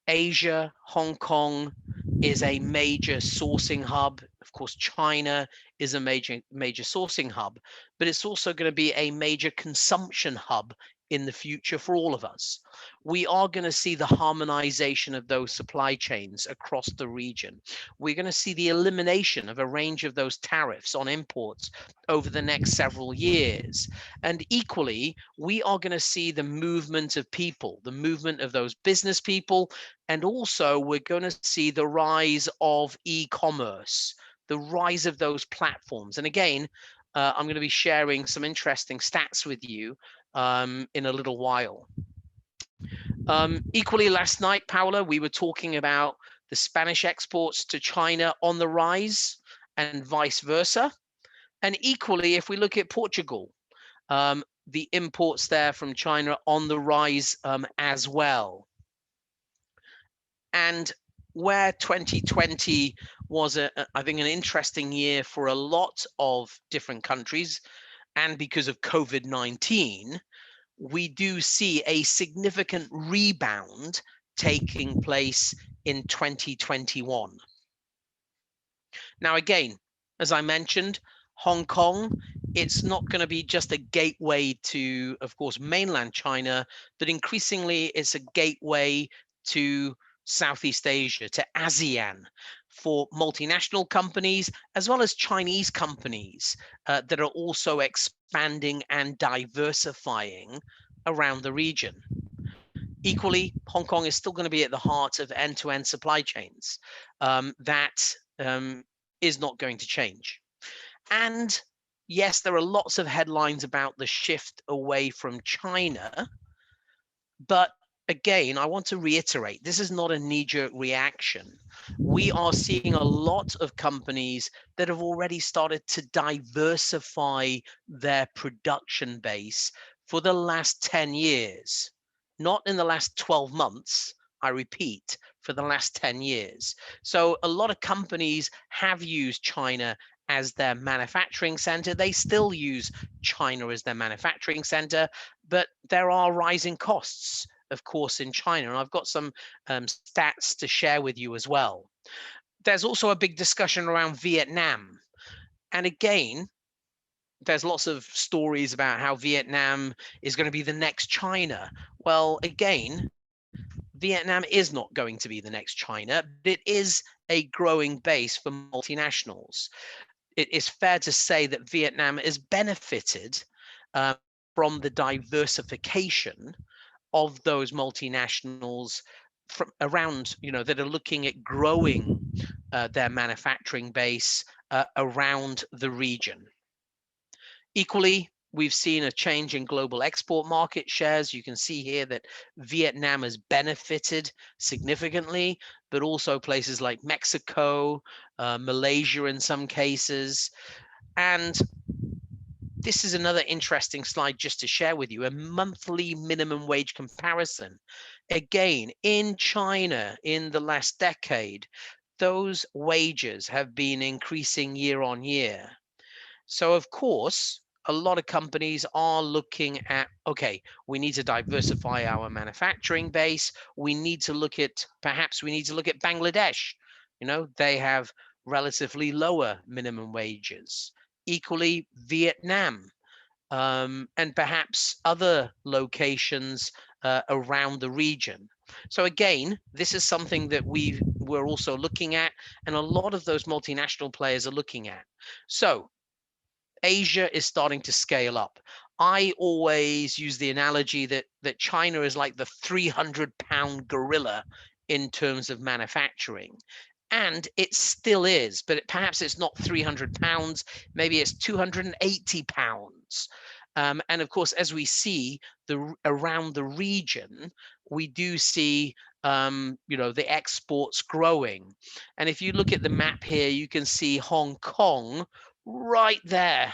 Asia, Hong Kong is a major sourcing hub. Of course, China is a major sourcing hub, but it's also going to be a major consumption hub in the future for all of us. We are going to see the harmonization of those supply chains across the region. We're going to see the elimination of a range of those tariffs on imports over the next several years. And equally, we are going to see the movement of people, the movement of those business people, and also we're going to see the rise of e-commerce, the rise of those platforms. And again, I'm going to be sharing some interesting stats with you in a little while. Equally, last night, Paula, we were talking about the Spanish exports to China on the rise and vice versa. And equally, if we look at Portugal, the imports there from China on the rise as well. And where 2020 was, I think, an interesting year for a lot of different countries, and because of COVID-19, we do see a significant rebound taking place in 2021. Now, again, as I mentioned, Hong Kong, it's not going to be just a gateway to, of course, mainland China, but increasingly it's a gateway to Southeast Asia, to ASEAN, for multinational companies, as well as Chinese companies that are also expanding and diversifying around the region. Equally, Hong Kong is still going to be at the heart of end-to-end supply chains. That is not going to change. And yes, there are lots of headlines about the shift away from China, but again, I want to reiterate, this is not a knee-jerk reaction. We are seeing a lot of companies that have already started to diversify their production base for the last 10 years, not in the last 12 months, I repeat, for the last 10 years. So a lot of companies have used China as their manufacturing center. They still use China as their manufacturing center, but there are rising costs, of course, in China. And I've got some stats to share with you as well. There's also a big discussion around Vietnam. And again, there's lots of stories about how Vietnam is going to be the next China. Well, again, Vietnam is not going to be the next China, but it is a growing base for multinationals. It is fair to say that Vietnam has benefited from the diversification of those multinationals from around, that are looking at growing their manufacturing base around the region. Equally, we've seen a change in global export market shares. You can see here that Vietnam has benefited significantly, but also places like Mexico, Malaysia in some cases. And this is another interesting slide just to share with you, a monthly minimum wage comparison. Again, in China in the last decade, those wages have been increasing year on year. So of course, a lot of companies are looking at, okay, we need to diversify our manufacturing base. We need to look at, perhaps we need to look at Bangladesh. They have relatively lower minimum wages. Equally, Vietnam, and perhaps other locations around the region. So again, this is something that we're also looking at, and a lot of those multinational players are looking at. So Asia is starting to scale up. I always use the analogy that China is like the 300-pound gorilla in terms of manufacturing. And it still is, but perhaps it's not 300 pounds, maybe it's 280 pounds. And of course, as we see around the region, we do see the exports growing. And if you look at the map here, you can see Hong Kong right there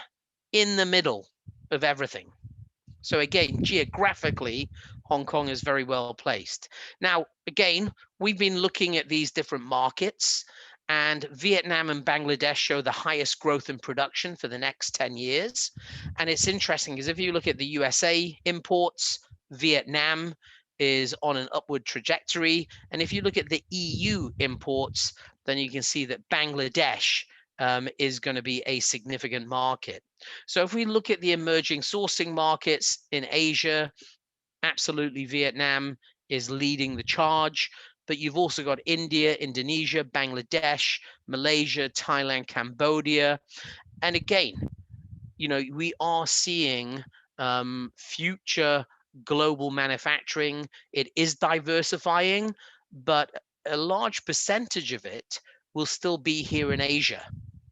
in the middle of everything. So again, geographically, Hong Kong is very well placed. Now, again, we've been looking at these different markets, and Vietnam and Bangladesh show the highest growth in production for the next 10 years. And it's interesting because if you look at the USA imports, Vietnam is on an upward trajectory. And if you look at the EU imports, then you can see that Bangladesh is going to be a significant market. So if we look at the emerging sourcing markets in Asia, absolutely Vietnam is leading the charge, but you've also got India, Indonesia, Bangladesh, Malaysia, Thailand, Cambodia. And again, we are seeing future global manufacturing. It is diversifying, but a large percentage of it will still be here in Asia.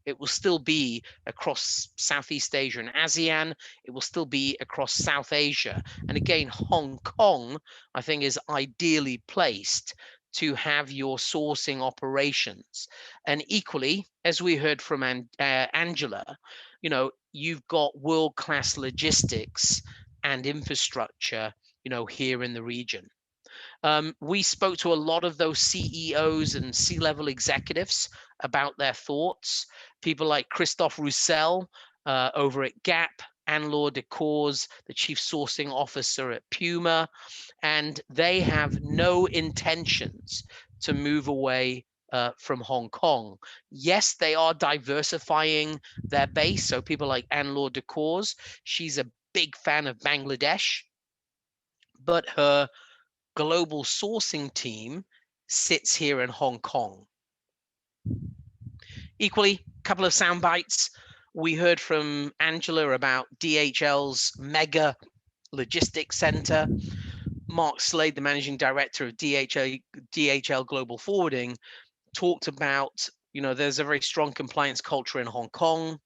It will still be across Southeast Asia and ASEAN. It will still be across South Asia. And again, Hong Kong, I think, is ideally placed to have your sourcing operations. And equally, as we heard from Angela, you've got world-class logistics and infrastructure, here in the region. We spoke to a lot of those CEOs and C-level executives about their thoughts. People like Christophe Roussel over at Gap, Anne-Laure Decours, the chief sourcing officer at Puma, and they have no intentions to move away from Hong Kong. Yes, they are diversifying their base. So people like Anne-Laure Decours, she's a big fan of Bangladesh, but her global sourcing team sits here in Hong Kong. Equally, a couple of sound bites. We heard from Angela about DHL's mega logistics center. Mark Slade, the managing director of DHL Global Forwarding, talked about, there's a very strong compliance culture in Hong Kong.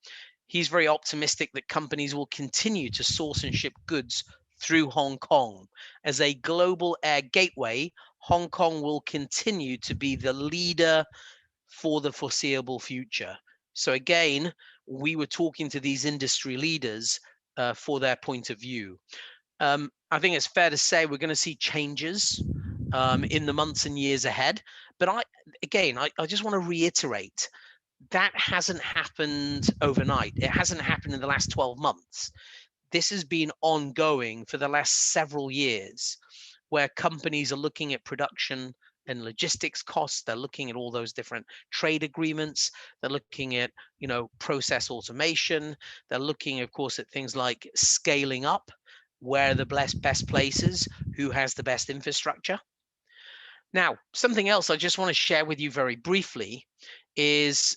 He's very optimistic that companies will continue to source and ship goods through Hong Kong. As a global air gateway, Hong Kong will continue to be the leader for the foreseeable future. So again, we were talking to these industry leaders for their point of view. I think it's fair to say we're going to see changes in the months and years ahead. But I just want to reiterate, that hasn't happened overnight. It hasn't happened in the last 12 months. This has been ongoing for the last several years, where companies are looking at production and logistics costs. They're looking at all those different trade agreements. They're looking at, process automation. They're looking, of course, at things like scaling up. Where are the best places? Who has the best infrastructure? Now, something else I just want to share with you very briefly is,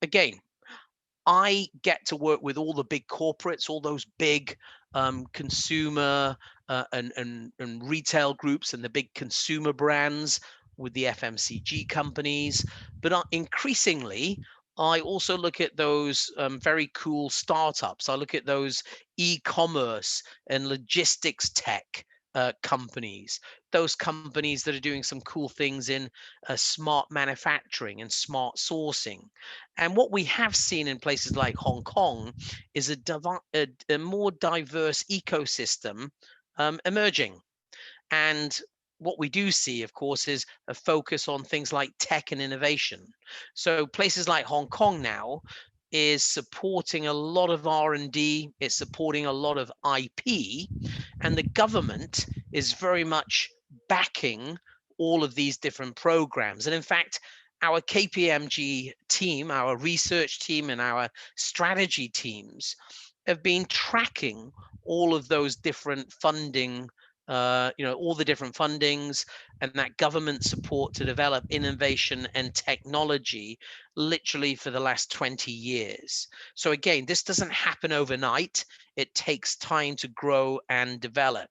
again, I get to work with all the big corporates, all those big consumer and retail groups and the big consumer brands with the FMCG companies. But increasingly, I also look at those very cool startups. I look at those e-commerce and logistics tech companies, those companies that are doing some cool things in smart manufacturing and smart sourcing. And what we have seen in places like Hong Kong is a more diverse ecosystem emerging. And what we do see, of course, is a focus on things like tech and innovation. So places like Hong Kong now is supporting a lot of R&D, it's supporting a lot of IP, and the government is very much backing all of these different programs. And in fact, our KPMG team, our research team, and our strategy teams have been tracking all of those different funding all the different fundings and that government support to develop innovation and technology literally for the last 20 years. So again, this doesn't happen overnight. It takes time to grow and develop.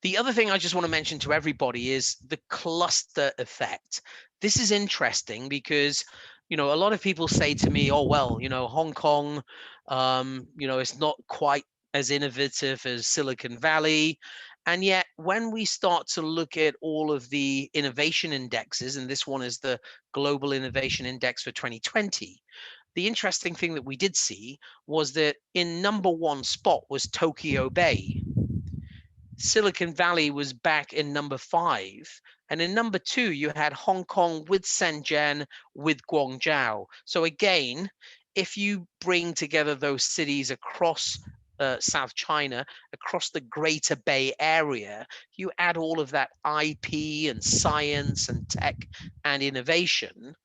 The other thing I just want to mention to everybody is the cluster effect. This is interesting because, a lot of people say to me, oh, well, Hong Kong, it's not quite as innovative as Silicon Valley. And yet when we start to look at all of the innovation indexes, and this one is the Global Innovation Index for 2020, the interesting thing that we did see was that in #1 spot was Tokyo Bay. Silicon Valley was back in #5. And in #2, you had Hong Kong with Shenzhen, with Guangzhou. So again, if you bring together those cities across South China, across the Greater Bay Area, you add all of that IP and science and tech and innovation,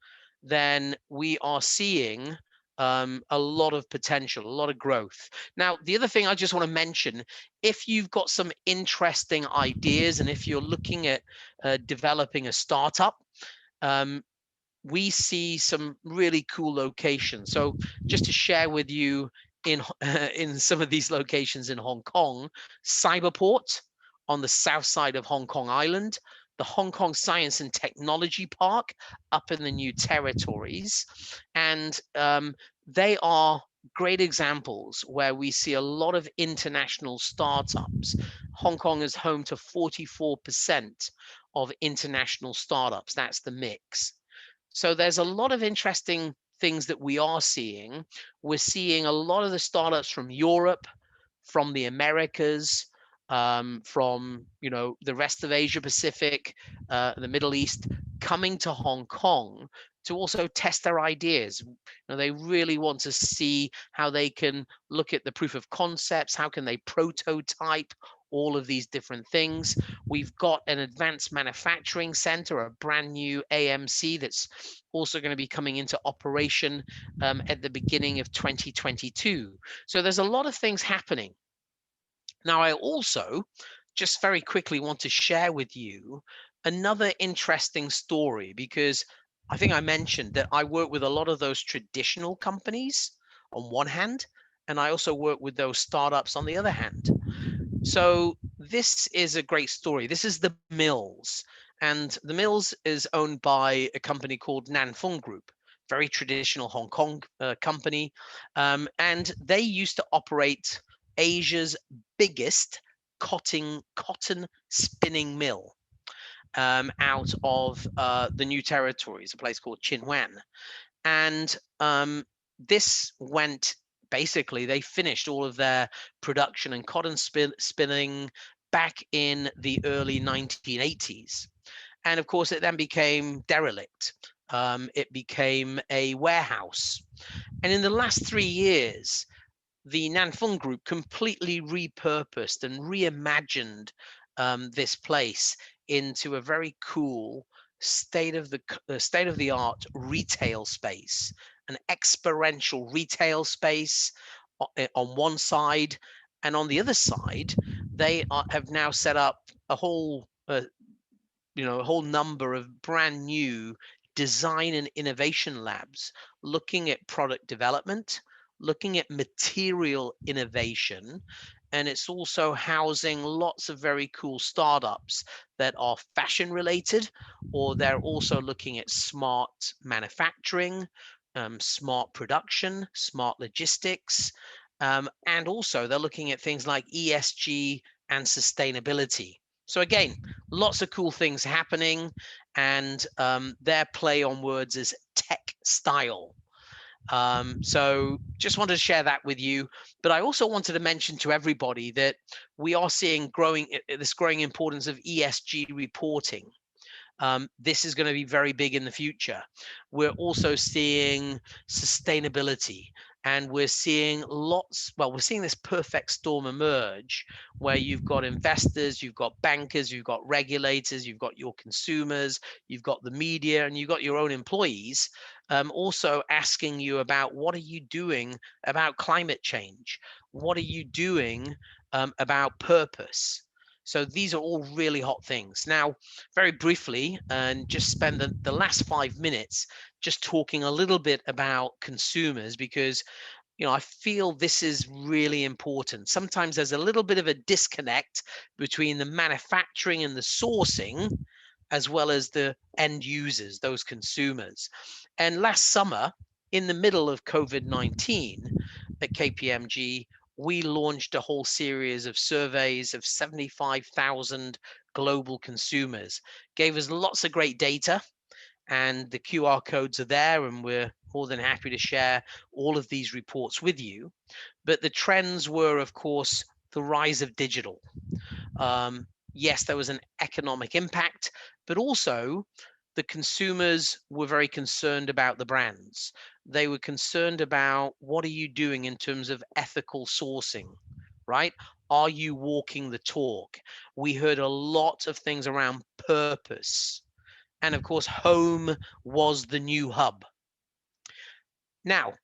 then we are seeing a lot of potential, a lot of growth. Now, the other thing I just want to mention, if you've got some interesting ideas and if you're looking at developing a startup, we see some really cool locations. So just to share with you, in some of these locations in Hong Kong, Cyberport on the south side of Hong Kong Island, the Hong Kong Science and Technology Park up in the New Territories. And they are great examples where we see a lot of international startups. Hong Kong is home to 44% of international startups. That's the mix. So there's a lot of interesting things that we are seeing. We're seeing a lot of the startups from Europe, from the Americas, from the rest of Asia Pacific, the Middle East, coming to Hong Kong to also test their ideas. They really want to see how they can look at the proof of concepts, how can they prototype all of these different things. We've got an advanced manufacturing center, a brand new AMC that's also going to be coming into operation at the beginning of 2022. So there's a lot of things happening. Now, I also just very quickly want to share with you another interesting story, because I think I mentioned that I work with a lot of those traditional companies on one hand, and I also work with those startups on the other hand. So this is a great story. This is the Mills, and the Mills is owned by a company called Nanfeng Group, very traditional Hong Kong company, and they used to operate Asia's biggest cotton spinning mill out of the New Territories, a place called Chinwan. And this went, basically, they finished all of their production and cotton spinning back in the early 1980s. And of course, it then became derelict. It became a warehouse. And in the last 3 years, the Nanfeng Group completely repurposed and reimagined this place into a very cool state-of-the-art retail space, an experiential retail space on one side, and on the other side, they have now set up a whole number of brand new design and innovation labs, looking at product development, looking at material innovation, and it's also housing lots of very cool startups that are fashion related, or they're also looking at smart manufacturing, smart production, smart logistics, and also they're looking at things like ESG and sustainability. So again, lots of cool things happening, and their play on words is tech style. So just wanted to share that with you. But I also wanted to mention to everybody that we are seeing this growing importance of ESG reporting. This is going to be very big in the future. We're also seeing sustainability, and we're seeing we're seeing this perfect storm emerge where you've got investors, you've got bankers, you've got regulators, you've got your consumers, you've got the media, and you've got your own employees also asking you about, what are you doing about climate change? What are you doing about purpose? So these are all really hot things. Now, very briefly, and just spend the last 5 minutes just talking a little bit about consumers, because I feel this is really important. Sometimes there's a little bit of a disconnect between the manufacturing and the sourcing, as well as the end users, those consumers. And last summer, in the middle of COVID-19 at KPMG, we launched a whole series of surveys of 75,000 global consumers, gave us lots of great data, and the QR codes are there, and we're more than happy to share all of these reports with you. But the trends were, of course, the rise of digital. Yes, there was an economic impact, but also the consumers were very concerned about the brands. They were concerned about, what are you doing in terms of ethical sourcing, right? Are you walking the talk? We heard a lot of things around purpose. And of course, home was the new hub. Now,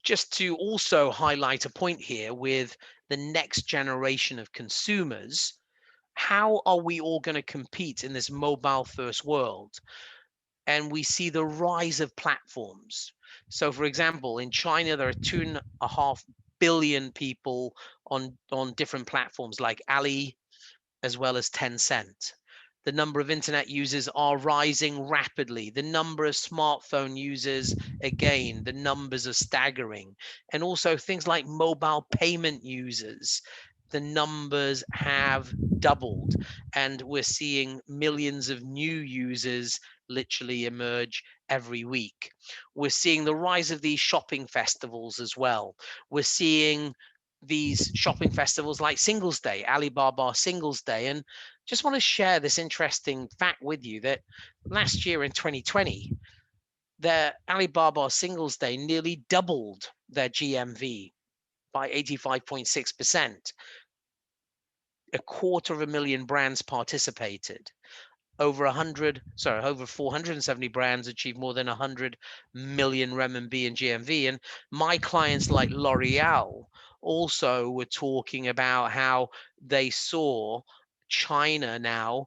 just to also highlight a point here with the next generation of consumers, how are we all going to compete in this mobile first world? And we see the rise of platforms. So for example, in China, there are 2.5 billion people on different platforms like Ali, as well as Tencent. The number of internet users are rising rapidly. The number of smartphone users, again, the numbers are staggering. And also things like mobile payment users, the numbers have doubled, and we're seeing millions of new users literally emerge every week. We're seeing the rise of these shopping festivals as well. We're seeing these shopping festivals like Singles Day, Alibaba Singles Day. And just want to share this interesting fact with you that last year in 2020, the Alibaba Singles Day nearly doubled their GMV by 85.6%. 250,000 brands participated. Over 470 brands achieved more than 100 million renminbi in GMV. And my clients like L'Oreal also were talking about how they saw China now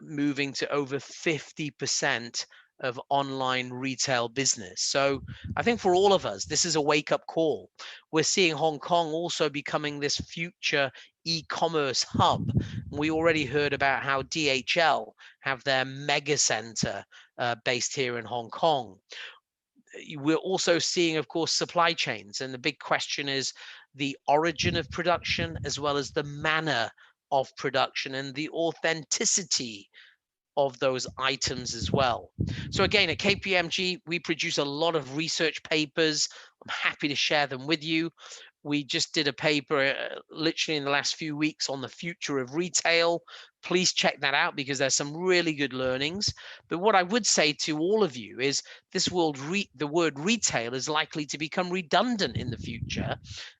moving to over 50% of online retail business. So I think for all of us, this is a wake-up call. We're seeing Hong Kong also becoming this future e-commerce hub. We already heard about how DHL have their mega center based here in Hong Kong. We're also seeing, of course, supply chains. And the big question is the origin of production, as well as the manner of production and the authenticity of those items as well. So again, at KPMG, we produce a lot of research papers. I'm happy to share them with you. We just did a paper literally in the last few weeks on the future of retail. Please check that out, because there's some really good learnings. But what I would say to all of you is the word retail is likely to become redundant in the future,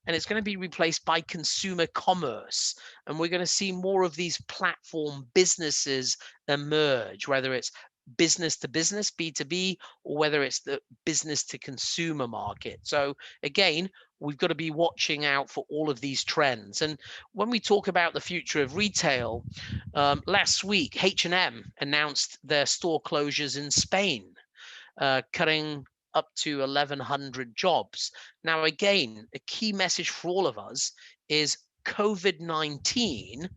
and it's going to be replaced by consumer commerce. And we're going to see more of these platform businesses emerge, whether it's business to business, B2B, or whether it's the business to consumer market. So again, we've got to be watching out for all of these trends. And when we talk about the future of retail, last week, H&M announced their store closures in Spain, cutting up to 1,100 jobs. Now, again, a key message for all of us is COVID-19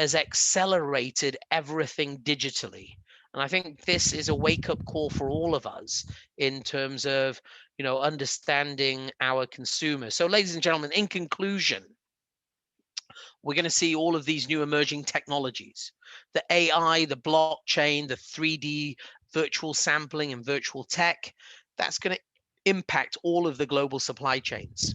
has accelerated everything digitally. And I think this is a wake-up call for all of us in terms of, understanding our consumers. So, ladies and gentlemen, in conclusion, we're going to see all of these new emerging technologies, the AI, the blockchain, the 3D virtual sampling and virtual tech. That's going to impact all of the global supply chains.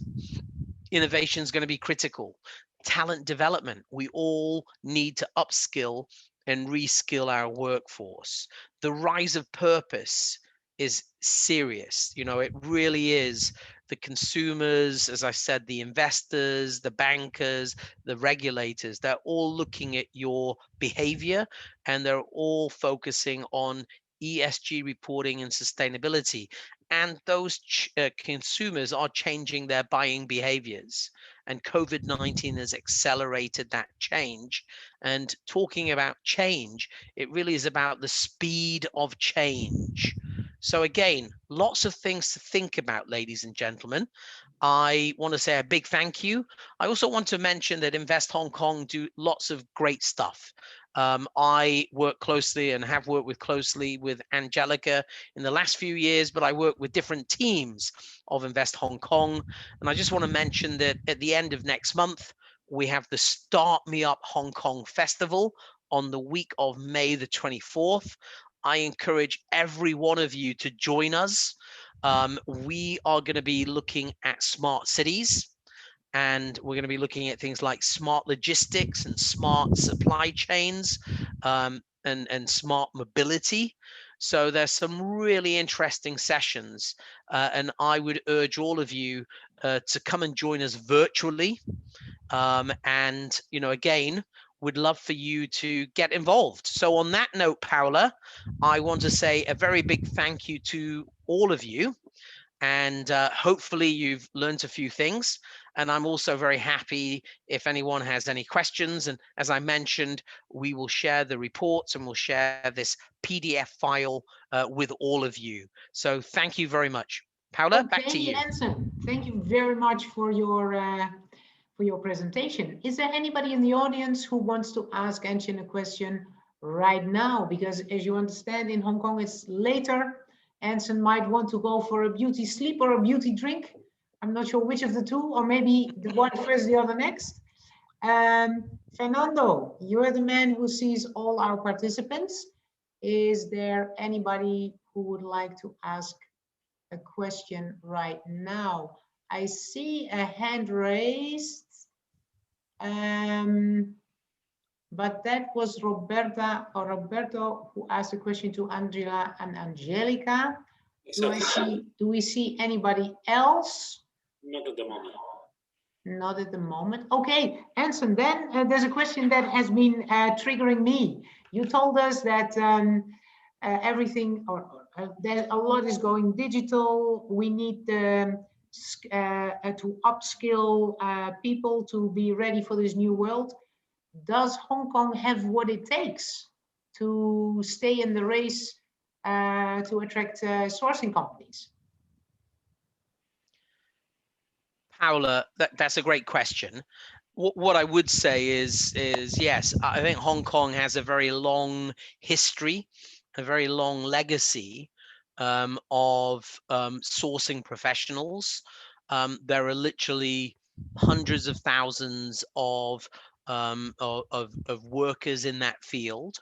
Innovation is going to be critical. Talent development. We all need to upskill and reskill our workforce. The rise of purpose is serious. It really is. The consumers, as I said, the investors, the bankers, the regulators, they're all looking at your behavior, and they're all focusing on ESG reporting and sustainability. And those consumers are changing their buying behaviors. and COVID-19 has accelerated that change. And talking about change, it really is about the speed of change. So again, lots of things to think about, ladies and gentlemen. I want to say a big thank you. I also want to mention that Invest Hong Kong do lots of great stuff. I work closely and have worked closely with Angelica in the last few years, but I work with different teams of Invest Hong Kong. And I just want to mention that at the end of next month, we have the Start Me Up Hong Kong Festival on the week of May the 24th. I encourage every one of you to join us. We are going to be looking at smart cities, and we're going to be looking at things like smart logistics and smart supply chains, and smart mobility. So there's some really interesting sessions, and I would urge all of you to come and join us virtually. And, you know, again, would love for you to get involved. So on that note, Paula, I want to say a very big thank you to all of you. And hopefully you've learned a few things. And I'm also very happy if anyone has any questions. And as I mentioned, we will share the reports and we'll share this PDF file with all of you. So thank you very much. Paula, back to you. Anson, thank you very much for your presentation. Is there anybody in the audience who wants to ask Anson a question right now? Because as you understand, in Hong Kong, it's later. Anson might want to go for a beauty sleep or a beauty drink. I'm not sure which of the two, or maybe the one first, the other next. Fernando, you're the man who sees all our participants. Is there anybody who would like to ask a question right now? I see a hand raised, but that was Roberta or Roberto who asked a question to Angela and Angelica. Do we see anybody else? Not at the moment. Not at the moment. Okay, Anson, then there's a question that has been triggering me. You told us that everything, a lot is going digital. We need to upskill people to be ready for this new world. Does Hong Kong have what it takes to stay in the race to attract sourcing companies? Paula, that's a great question. What I would say is yes, I think Hong Kong has a very long history, a very long legacy of sourcing professionals. There are literally hundreds of thousands of workers in that field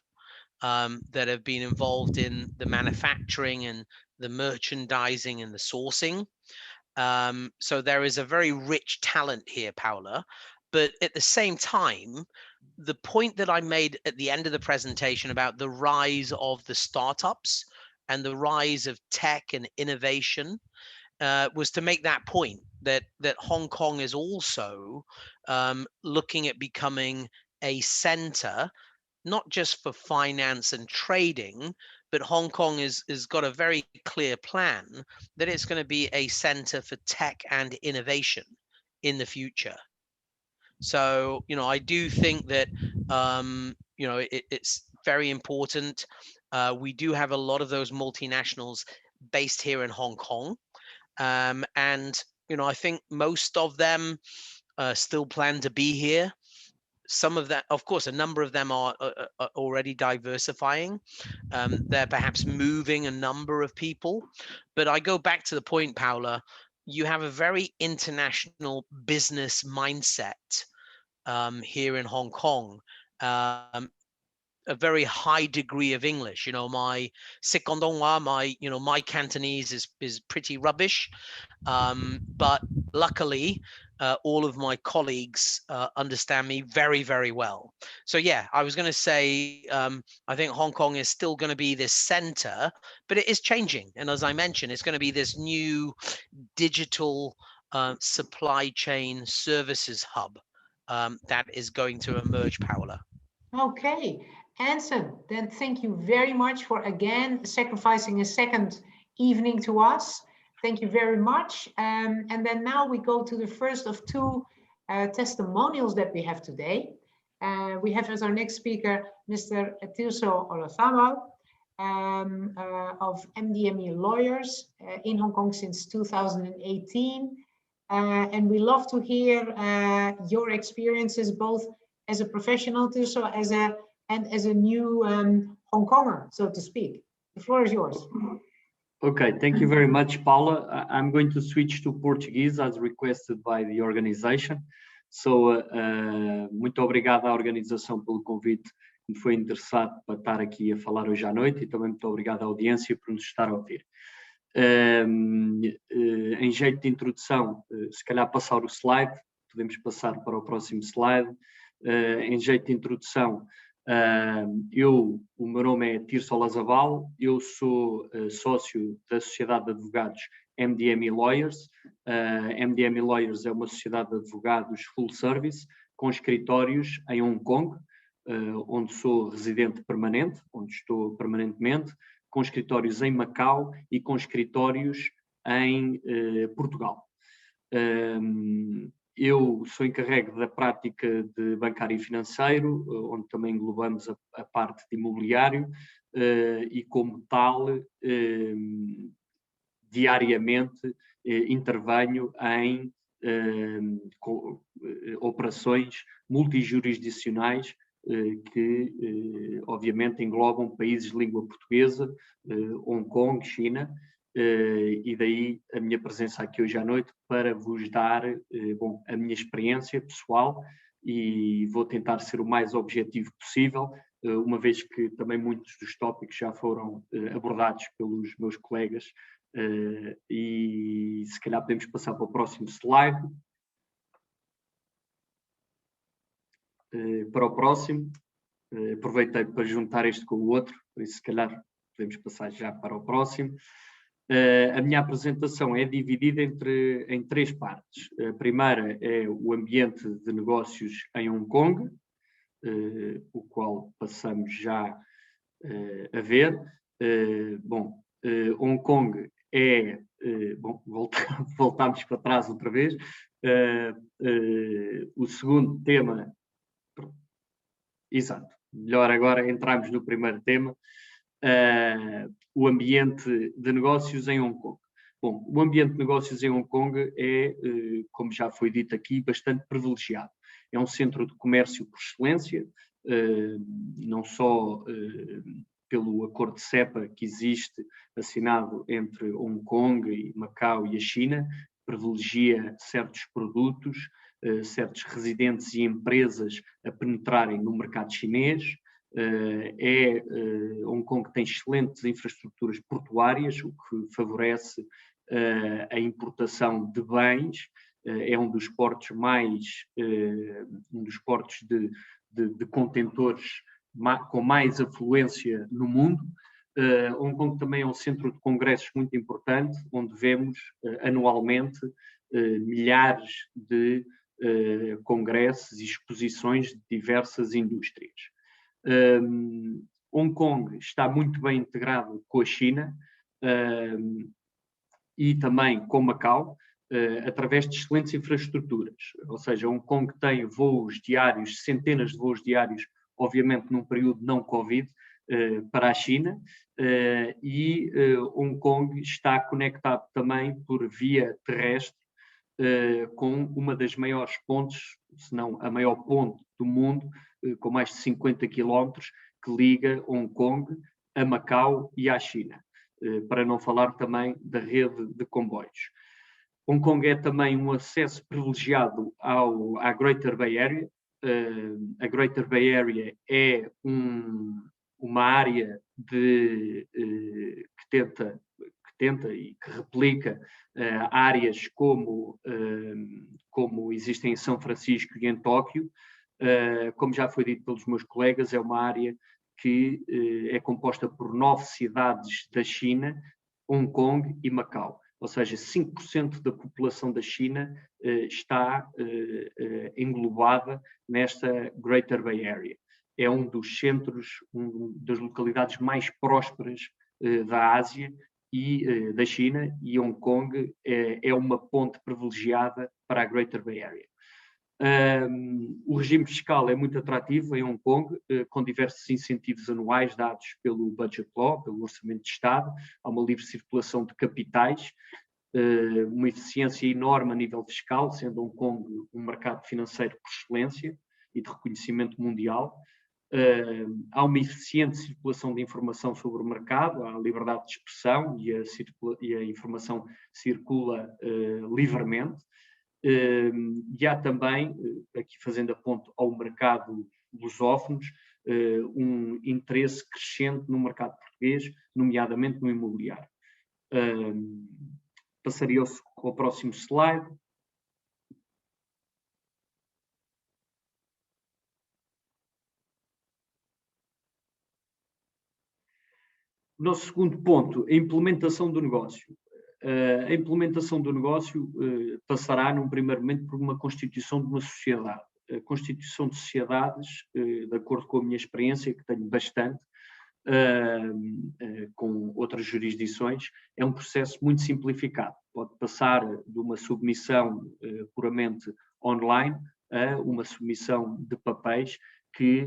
that have been involved in the manufacturing and the merchandising and the sourcing. So there is a very rich talent here, Paula. But at the same time, the point that I made at the end of the presentation about the rise of the startups and the rise of tech and innovation was to make that point that Hong Kong is also looking at becoming a center, not just for finance and trading, but Hong Kong has got a very clear plan that it's going to be a center for tech and innovation in the future. So, you know, I do think that, you know, it's very important. We do have a lot of those multinationals based here in Hong Kong. And, you know, I think most of them still plan to be here. Some of that, of course, a number of them are already diversifying. They're perhaps moving a number of people. But I go back to the point, Paula, you have a very international business mindset here in Hong Kong. A very high degree of English. You know, my my Cantonese is pretty rubbish. But luckily, all of my colleagues understand me very, very well. So yeah, I was going to say, I think Hong Kong is still going to be this center, but it is changing. And as I mentioned, it's going to be this new digital supply chain services hub that is going to emerge, Paula. Okay, Anson, then thank you very much for again sacrificing a second evening to us. Thank you very much. And then now we go to the first of two testimonials that we have today. We have as our next speaker, Mr. Tirso Olathamo, of MDME Lawyers in Hong Kong since 2018. And we love to hear your experiences, both as a professional, Tirso, and as a new Hong Konger, so to speak. The floor is yours. Okay, thank you very much, Paula. I'm going to switch to Portuguese as requested by the organization. So, muito obrigado à organização pelo convite, que me foi interessado para estar aqui a falar hoje à noite, e também muito obrigado à audiência por nos estar a ouvir. Em jeito de introdução, se calhar passar o slide, podemos passar para o próximo slide. Em jeito de introdução, o meu nome é Tirso Olathamo, eu sou sócio da Sociedade de Advogados MDME Lawyers. MDME Lawyers é uma sociedade de advogados full service, com escritórios em Hong Kong, onde sou residente permanente, onde estou permanentemente, com escritórios em Macau e com escritórios em Portugal. Eu sou encarregue da prática de bancário e financeiro, onde também englobamos a parte de imobiliário, e como tal, diariamente intervenho em operações multijurisdicionais que, obviamente, englobam países de língua portuguesa, Hong Kong, China, e daí a minha presença aqui hoje à noite para vos dar a minha experiência pessoal, e vou tentar ser o mais objetivo possível, uma vez que também muitos dos tópicos já foram abordados pelos meus colegas, e se calhar podemos passar para o próximo slide. Para o próximo, aproveitei para juntar este com o outro, por isso se calhar podemos passar já para o próximo. A minha apresentação é dividida em três partes. A primeira é o ambiente de negócios em Hong Kong, o qual passamos já a ver. Hong Kong é... voltamos para trás outra vez. O segundo tema... Exato. Melhor agora entrarmos no primeiro tema. O ambiente de negócios em Hong Kong. Bom, o ambiente de negócios em Hong Kong é, como já foi dito aqui, bastante privilegiado. É um centro de comércio por excelência, não só pelo acordo de CEPA que existe assinado entre Hong Kong e Macau e a China, privilegia certos produtos, certos residentes e empresas a penetrarem no mercado chinês. Hong Kong tem excelentes infraestruturas portuárias, o que favorece a importação de bens. É um dos portos de contentores com mais afluência no mundo. Hong Kong também é um centro de congressos muito importante, onde vemos anualmente milhares de congressos e exposições de diversas indústrias. Hong Kong está muito bem integrado com a China e também com Macau, através de excelentes infraestruturas. Ou seja, Hong Kong tem voos diários, centenas de voos diários, obviamente num período não Covid, para a China, e Hong Kong está conectado também por via terrestre com uma das maiores pontes, se não a maior ponte do mundo, com mais de 50 quilómetros, que liga Hong Kong a Macau e à China, para não falar também da rede de comboios. Hong Kong é também um acesso privilegiado à Greater Bay Area. A Greater Bay Area é uma área que tenta e que replica áreas como existem em São Francisco e em Tóquio. Como já foi dito pelos meus colegas, é uma área que é composta por 9 cidades da China, Hong Kong e Macau. Ou seja, 5% da população da China está englobada nesta Greater Bay Area. É um dos centros, das localidades mais prósperas da Ásia e da China, e Hong Kong é uma ponte privilegiada para a Greater Bay Area. O regime fiscal é muito atrativo em Hong Kong, com diversos incentivos anuais dados pelo Budget Law, pelo Orçamento de Estado. Há uma livre circulação de capitais, uma eficiência enorme a nível fiscal, sendo Hong Kong um mercado financeiro por excelência e de reconhecimento mundial. Há uma eficiente circulação de informação sobre o mercado, há liberdade de expressão e a informação circula livremente. E há também, aqui fazendo aponto ao mercado lusófonos, um interesse crescente no mercado português, nomeadamente no imobiliário. Passaria ao próximo slide. O nosso segundo ponto, a implementação do negócio. A implementação do negócio passará, num primeiro momento, por uma constituição de uma sociedade. A constituição de sociedades, de acordo com a minha experiência, que tenho bastante, com outras jurisdições, é um processo muito simplificado. Pode passar de uma submissão puramente online a uma submissão de papéis que,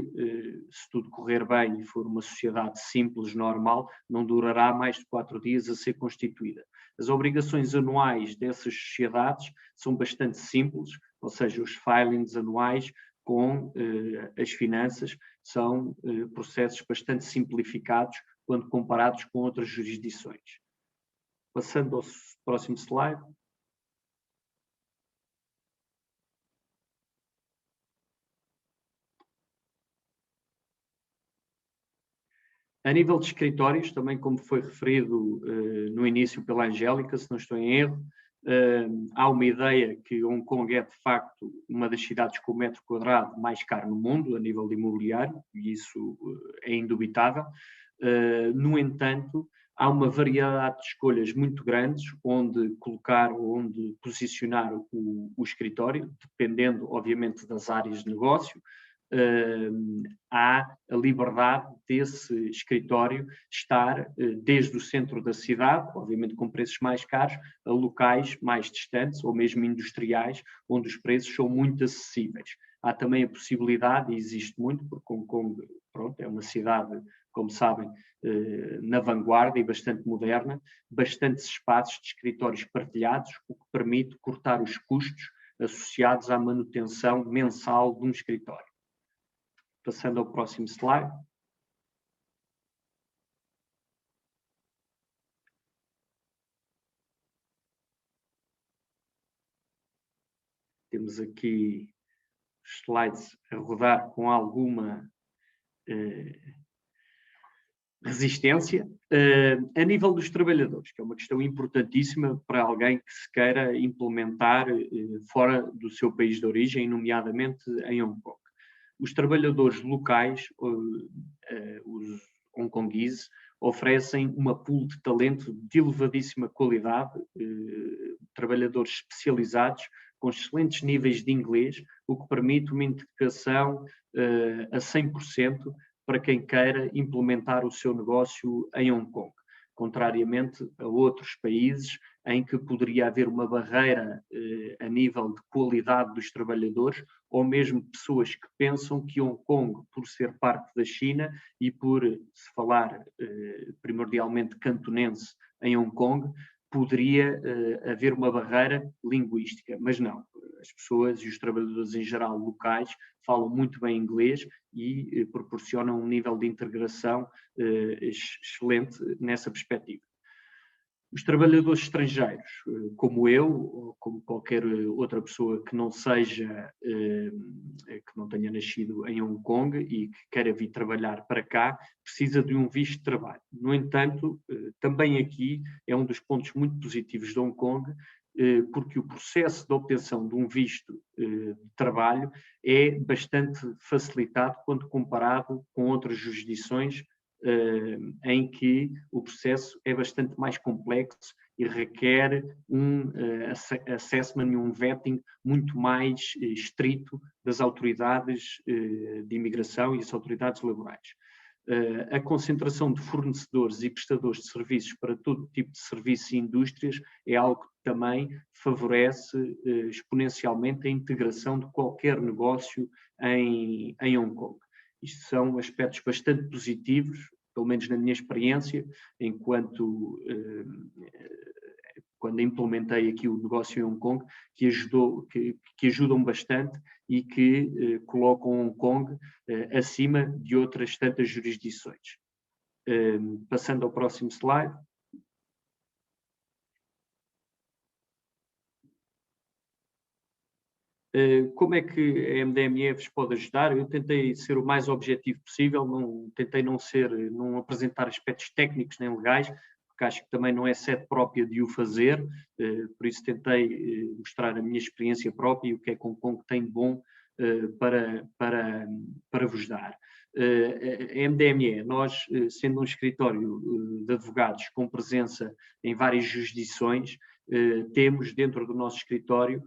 se tudo correr bem e for uma sociedade simples, normal, não durará mais de 4 dias a ser constituída. As obrigações anuais dessas sociedades são bastante simples, ou seja, os filings anuais com as finanças são processos bastante simplificados quando comparados com outras jurisdições. Passando ao próximo slide. A nível de escritórios, também como foi referido no início pela Angélica, se não estou em erro, há uma ideia que Hong Kong é de facto uma das cidades com o metro quadrado mais caro no mundo, a nível de imobiliário, e isso é indubitável. No entanto, há uma variedade de escolhas muito grandes onde colocar, onde posicionar o escritório, dependendo, obviamente, das áreas de negócio. Há a liberdade desse escritório estar desde o centro da cidade, obviamente com preços mais caros, a locais mais distantes ou mesmo industriais, onde os preços são muito acessíveis. Há também a possibilidade, e existe muito, porque Hong Kong, pronto, é uma cidade, como sabem, na vanguarda e bastante moderna, bastantes espaços de escritórios partilhados, o que permite cortar os custos associados à manutenção mensal de um escritório. Passando ao próximo slide. Temos aqui slides a rodar com alguma resistência. A nível dos trabalhadores, que é uma questão importantíssima para alguém que se queira implementar fora do seu país de origem, nomeadamente em Hong Kong. Os trabalhadores locais, os hongkongueses, oferecem uma pool de talento de elevadíssima qualidade, trabalhadores especializados, com excelentes níveis de inglês, o que permite uma integração a 100% para quem queira implementar o seu negócio em Hong Kong, contrariamente a outros países em que poderia haver uma barreira a nível de qualidade dos trabalhadores, ou mesmo pessoas que pensam que Hong Kong, por ser parte da China e por se falar primordialmente cantonense em Hong Kong, poderia haver uma barreira linguística, mas não. As pessoas e os trabalhadores em geral locais falam muito bem inglês e proporcionam um nível de integração excelente nessa perspectiva. Os trabalhadores estrangeiros, como eu, ou como qualquer outra pessoa que não seja, que não tenha nascido em Hong Kong e que queira vir trabalhar para cá, precisa de um visto de trabalho. No entanto, também aqui é um dos pontos muito positivos de Hong Kong, porque o processo de obtenção de um visto de trabalho é bastante facilitado quando comparado com outras jurisdições em que o processo é bastante mais complexo e requer um assessment e um vetting muito mais estrito das autoridades de imigração e das autoridades laborais. A concentração de fornecedores e prestadores de serviços para todo tipo de serviços e indústrias é algo que também favorece exponencialmente a integração de qualquer negócio em Hong Kong. Isto são aspectos bastante positivos, pelo menos na minha experiência, enquanto quando implementei aqui o negócio em Hong Kong, que ajudam bastante e que colocam Hong Kong acima de outras tantas jurisdições. Passando ao próximo slide. Como é que a MDME vos pode ajudar? Eu tentei ser o mais objetivo possível, tentei não apresentar aspectos técnicos nem legais, porque acho que também não é sede própria de o fazer, por isso tentei mostrar a minha experiência própria e o que é que Hong Kong tem de bom para vos dar. A MDME, nós, sendo um escritório de advogados com presença em várias jurisdições, temos dentro do nosso escritório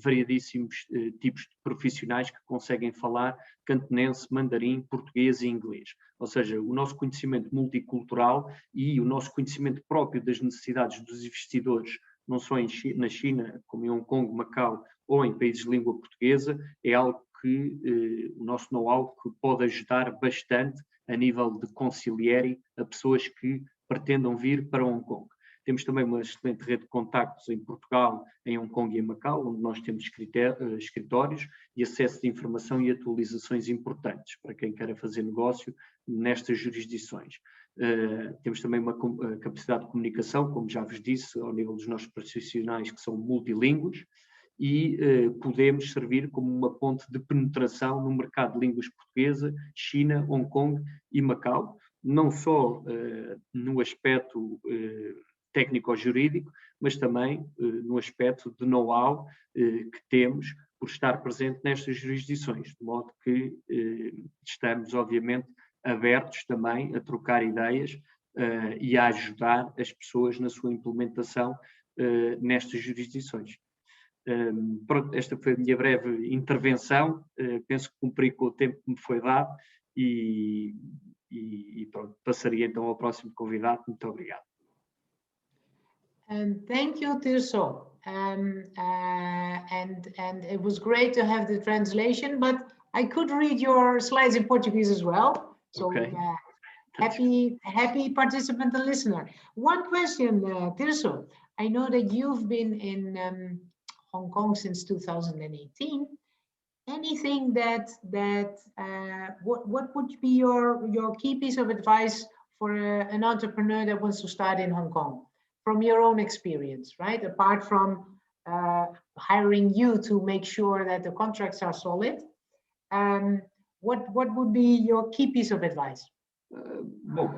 variadíssimos tipos de profissionais que conseguem falar cantonense, mandarim, português e inglês. Ou seja, o nosso conhecimento multicultural e o nosso conhecimento próprio das necessidades dos investidores, não só na China, como em Hong Kong, Macau ou em países de língua portuguesa, é algo que o nosso know-how que pode ajudar bastante a nível de conciliere a pessoas que pretendam vir para Hong Kong. Temos também uma excelente rede de contactos em Portugal, em Hong Kong e em Macau, onde nós temos escritórios e acesso de informação e atualizações importantes para quem queira fazer negócio nestas jurisdições. Temos também uma capacidade de comunicação, como já vos disse, ao nível dos nossos profissionais que são multilíngues, e podemos servir como uma ponte de penetração no mercado de línguas portuguesa, China, Hong Kong e Macau, não só no aspecto técnico-jurídico, mas também no aspecto de know-how que temos por estar presente nestas jurisdições, de modo que estamos, obviamente, abertos também a trocar ideias e a ajudar as pessoas na sua implementação nestas jurisdições. Pronto, esta foi a minha breve intervenção, penso que cumpri com o tempo que me foi dado e pronto, passaria então ao próximo convidado. Muito obrigado. Thank you, Tirso. And it was great to have the translation, but I could read your slides in Portuguese as well. So okay. Happy participant and listener. One question, Tirso. I know that you've been in Hong Kong since 2018. Anything what would be your key piece of advice for an entrepreneur that wants to start in Hong Kong? From your own experience, right? Apart from hiring you to make sure that the contracts are solid, what would be your key piece of advice? Bom,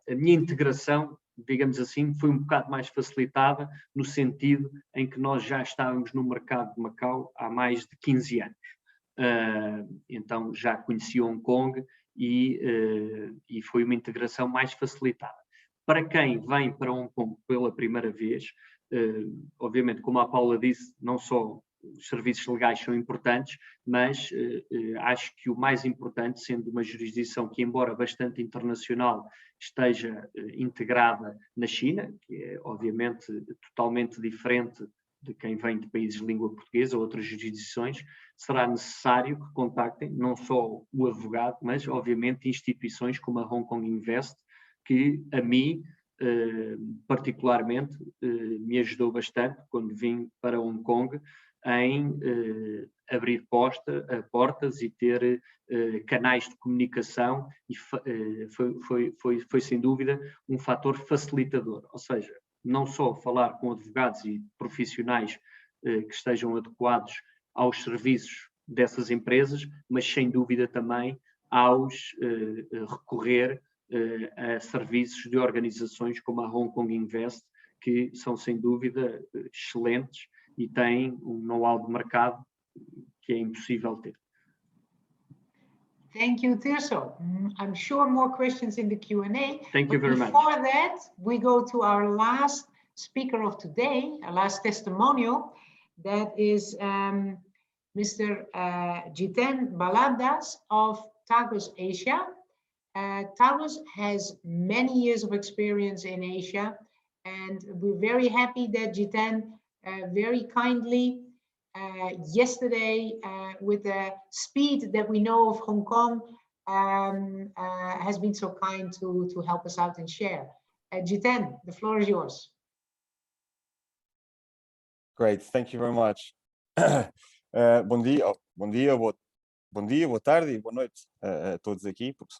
a minha integração, digamos assim, foi um bocado mais facilitada no sentido em que nós já estávamos no mercado de Macau há mais de 15 anos. Então já conheci Hong Kong e foi uma integração mais facilitada. Para quem vem para Hong Kong pela primeira vez, obviamente, como a Paula disse, não só os serviços legais são importantes, mas acho que o mais importante, sendo uma jurisdição que, embora bastante internacional, esteja integrada na China, que é obviamente totalmente diferente de quem vem de países de língua portuguesa ou outras jurisdições, será necessário que contactem não só o advogado, mas obviamente instituições como a Hong Kong Invest, que a mim particularmente me ajudou bastante quando vim para Hong Kong em abrir portas e ter canais de comunicação, e foi sem dúvida um fator facilitador, ou seja, não só falar com advogados e profissionais que estejam adequados aos serviços dessas empresas, mas sem dúvida também aos recorrer a serviços de organizações como a Hong Kong Invest, que são sem dúvida excelentes e têm um know-how de mercado que é impossível ter. Thank you, Tirso. I'm sure more questions in the Q&A. Thank you very much. Before that, we go to our last speaker of today, our last testimonial. That is Mr. Jiten Baladas of Tagus Asia. Tagus has many years of experience in Asia, and we're very happy that Jiten very kindly yesterday, with the speed that we know of Hong Kong, has been so kind to help us out and share. Jiten, the floor is yours. Great, thank you very much. Bom dia, boa tarde e boa noite a todos aqui, porque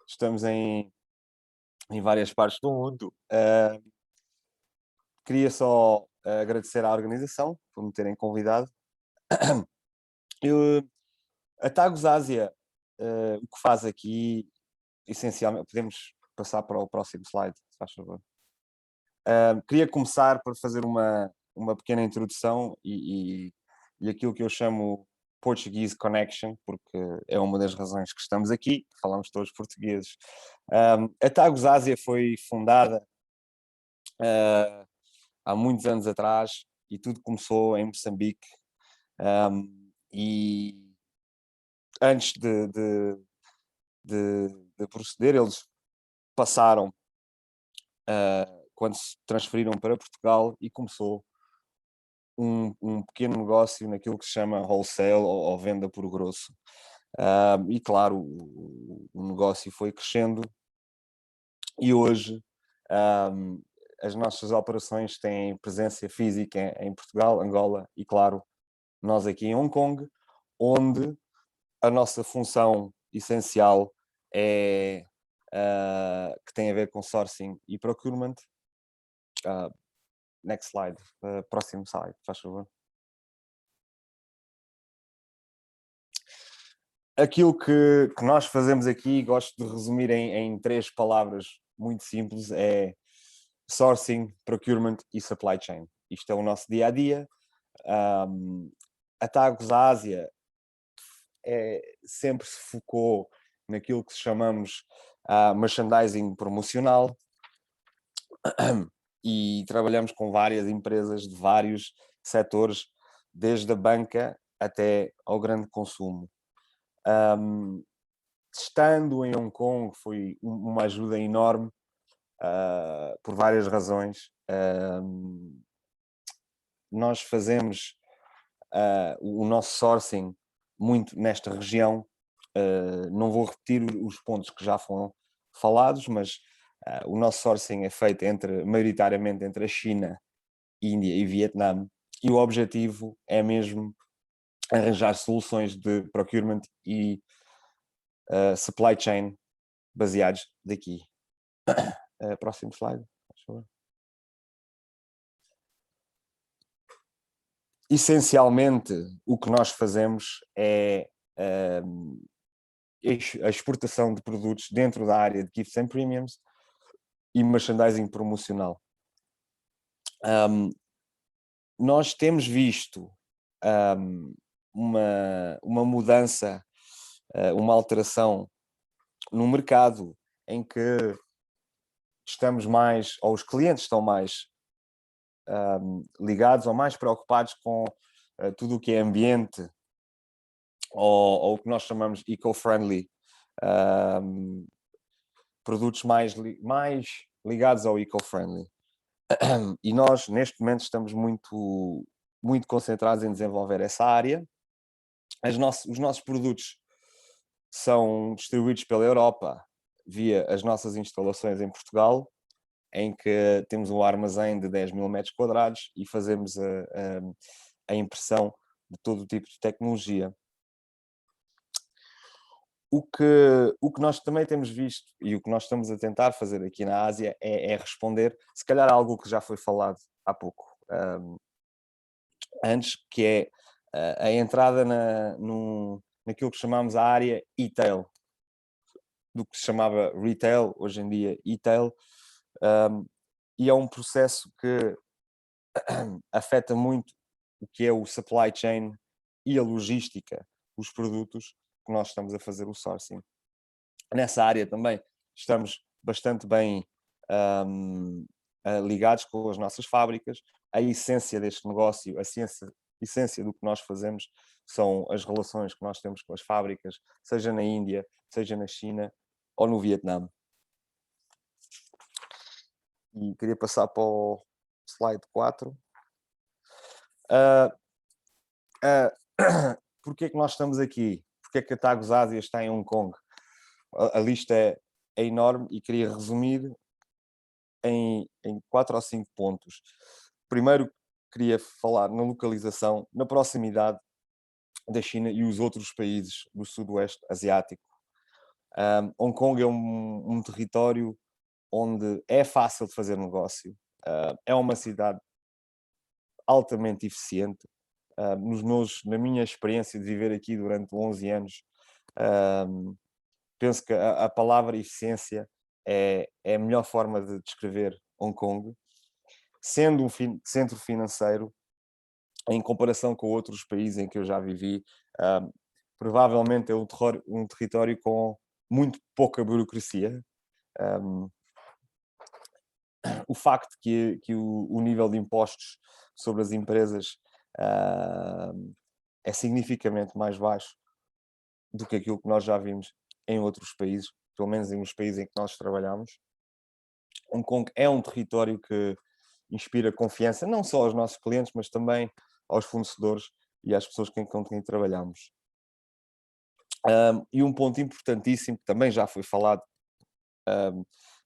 estamos em várias partes do mundo. Queria só agradecer à organização por me terem convidado. A Tagus Ásia, o que faz aqui, essencialmente, podemos passar para o próximo slide, se faz favor. Queria começar por fazer uma pequena introdução e aquilo que eu chamo Portuguese Connection, porque é uma das razões que estamos aqui, falamos todos portugueses. A Tagus Ásia foi fundada há muitos anos atrás e tudo começou em Moçambique. E antes de proceder, eles passaram quando se transferiram para Portugal e começou um pequeno negócio naquilo que se chama wholesale ou venda por grosso. E claro, o negócio foi crescendo e hoje as nossas operações têm presença física em Portugal, Angola e claro, nós aqui em Hong Kong, onde a nossa função essencial é que tem a ver com sourcing e procurement. Next slide, próximo slide, faz favor. Aquilo que nós fazemos aqui, gosto de resumir em 3 palavras muito simples, é sourcing, procurement e supply chain. Isto é o nosso dia-a-dia. A Tagus Ásia sempre se focou naquilo que chamamos merchandising promocional e trabalhamos com várias empresas de vários setores, desde a banca até ao grande consumo. Estando em Hong Kong foi uma ajuda enorme por várias razões. Nós fazemos o nosso sourcing muito nesta região. Não vou repetir os pontos que já foram falados, mas o nosso sourcing é feito maioritariamente entre a China, Índia e Vietnã, e o objetivo é mesmo arranjar soluções de procurement e supply chain baseados daqui. Próximo slide, por favor. Essencialmente, o que nós fazemos é a exportação de produtos dentro da área de gifts and premiums e merchandising promocional. Nós temos visto uma mudança, uma alteração no mercado em que estamos mais, ou os clientes estão mais ligados ou mais preocupados com tudo o que é ambiente ou o que nós chamamos eco-friendly, produtos mais ligados ao eco-friendly. E nós, neste momento, estamos muito concentrados em desenvolver essa área. Os nossos produtos são distribuídos pela Europa via as nossas instalações em Portugal, em que temos um armazém de 10.000 metros quadrados e fazemos a impressão de todo o tipo de tecnologia. O que nós também temos visto e o que nós estamos a tentar fazer aqui na Ásia é responder, se calhar, a algo que já foi falado há pouco, antes, que é a entrada naquilo que chamamos a área e-tail, do que se chamava retail, hoje em dia e-tail, e é um processo que afeta muito o que é o supply chain e a logística dos produtos que nós estamos a fazer o sourcing. Nessa área também estamos bastante bem ligados com as nossas fábricas. A essência deste negócio, a essência do que nós fazemos são as relações que nós temos com as fábricas, seja na Índia, seja na China ou no Vietnã. E queria passar para o slide 4. Porquê é que nós estamos aqui? Porquê é que a Tagus Ásia está em Hong Kong? A lista é enorme e queria resumir em 4 ou 5 pontos. Primeiro, queria falar na localização, na proximidade da China e os outros países do Sudoeste Asiático. Hong Kong é um território onde é fácil de fazer negócio. É uma cidade altamente eficiente. Na minha experiência de viver aqui durante 11 anos, penso que a palavra eficiência é a melhor forma de descrever Hong Kong. Sendo um centro financeiro, em comparação com outros países em que eu já vivi, provavelmente é um território com muito pouca burocracia. O facto que o nível de impostos sobre as empresas é significativamente mais baixo do que aquilo que nós já vimos em outros países, pelo menos em os países em que nós trabalhamos. Hong Kong é um território que inspira confiança, não só aos nossos clientes, mas também aos fornecedores e às pessoas com quem trabalhamos. E um ponto importantíssimo, que também já foi falado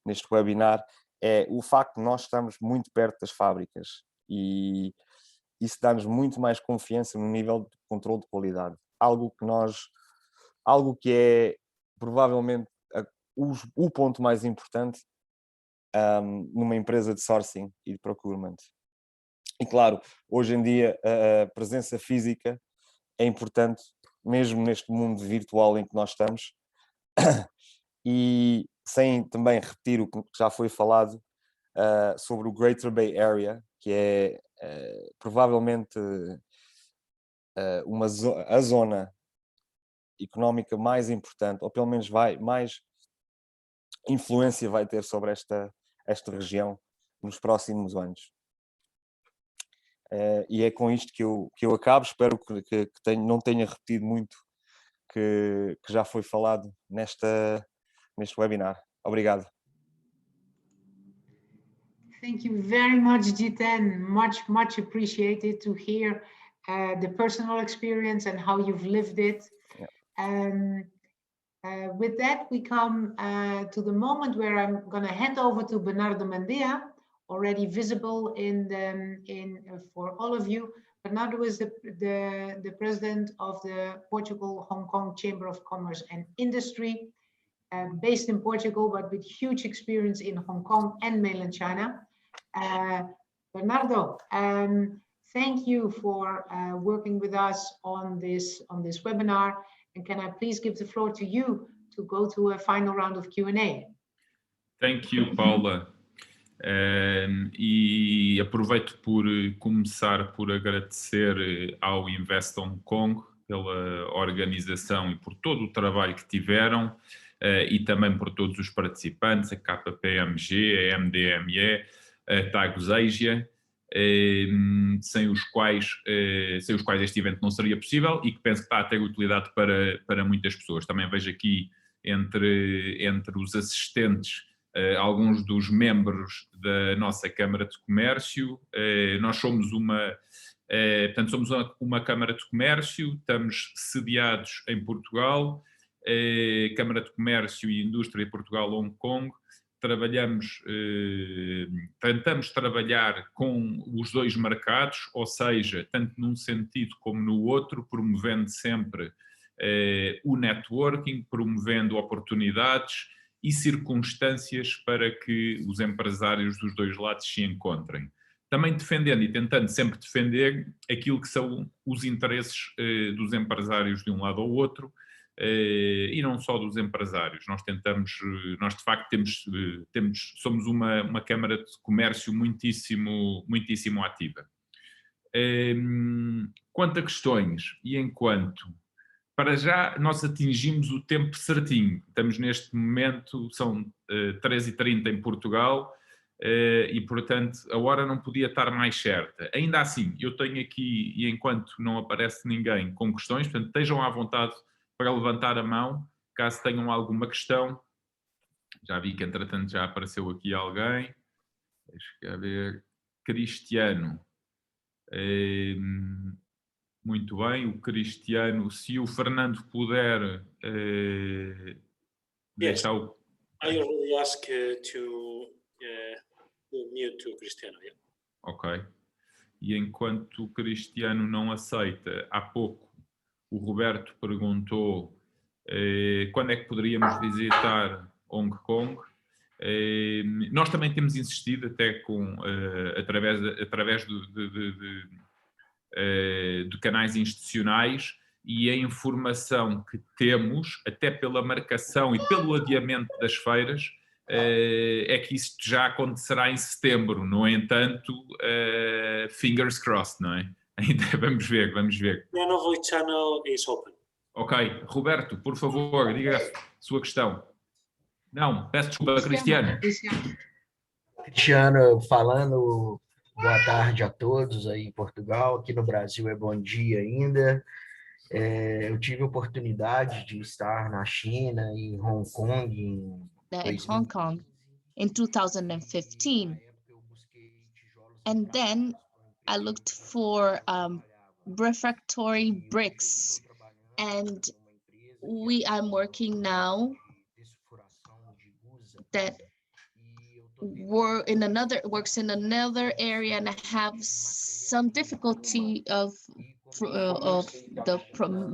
neste webinar, é o facto de nós estamos muito perto das fábricas e isso dá-nos muito mais confiança no nível de controle de qualidade. Algo que é provavelmente o ponto mais importante numa empresa de sourcing e de procurement. E claro, hoje em dia a presença física é importante, mesmo neste mundo virtual em que nós estamos, e sem também repetir o que já foi falado sobre o Greater Bay Area, que é provavelmente a zona económica mais importante, ou pelo menos mais influência vai ter sobre esta região nos próximos anos. E é com isto que eu acabo. Espero que não tenha repetido muito que já foi falado neste webinar. Obrigado. Thank you very much, Jiten. Much appreciated to hear the personal experience and how you've lived it. Yeah. With that, we come to the moment where I'm going to hand over to Bernardo Mandea, already visible for all of you. Bernardo is the president of the Portugal Hong Kong Chamber of Commerce and Industry, based in Portugal, but with huge experience in Hong Kong and mainland China. Bernardo, thank you for working with us on this webinar. And can I please give the floor to you to go to a final round of Q&A? Thank you, Paula. E aproveito por começar por agradecer ao Invest Hong Kong pela organização e por todo o trabalho que tiveram e também por todos os participantes, a KPMG, a MDME, a Tagus Ásia, sem os quais este evento não seria possível e que penso que está a ter utilidade para muitas pessoas. Também vejo aqui entre os assistentes alguns dos membros da nossa Câmara de Comércio. Nós somos somos uma Câmara de Comércio, estamos sediados em Portugal, Câmara de Comércio e Indústria Portugal Hong Kong. Tentamos trabalhar com os dois mercados, ou seja, tanto num sentido como no outro, promovendo sempre o networking, promovendo oportunidades e circunstâncias para que os empresários dos dois lados se encontrem. Também defendendo e tentando sempre defender aquilo que são os interesses dos empresários de um lado ou outro, e não só dos empresários. Nós de facto somos uma Câmara de Comércio muitíssimo ativa. Quanto a questões e enquanto, para já nós atingimos o tempo certinho. Estamos neste momento, são 13h30 em Portugal, e, portanto, a hora não podia estar mais certa. Ainda assim, eu tenho aqui, e enquanto não aparece ninguém com questões, portanto, estejam à vontade para levantar a mão, caso tenham alguma questão. Já vi que, entretanto, já apareceu aqui alguém. Deixa eu ver. Cristiano. Muito bem, o Cristiano, se o Fernando puder deixar o... I already asked to mute to Cristiano. Yeah. Ok. E enquanto o Cristiano não aceita, há pouco o Roberto perguntou quando é que poderíamos visitar Hong Kong. Nós também temos insistido até através de canais institucionais, e a informação que temos, até pela marcação e pelo adiamento das feiras, é que isto já acontecerá em setembro. No entanto, fingers crossed, não é? Ainda vamos ver. The novel channel is open. Ok, Roberto, por favor, diga a sua questão. Não, peço desculpa, Cristiano. Cristiano falando, boa tarde a todos aí em Portugal, aqui no Brasil é bom dia ainda. Eu tive a oportunidade de estar na China e em Hong Kong in Hong Kong in 2015, and then I looked for refractory bricks, and I'm working now that works in another area, and I have some difficulty of the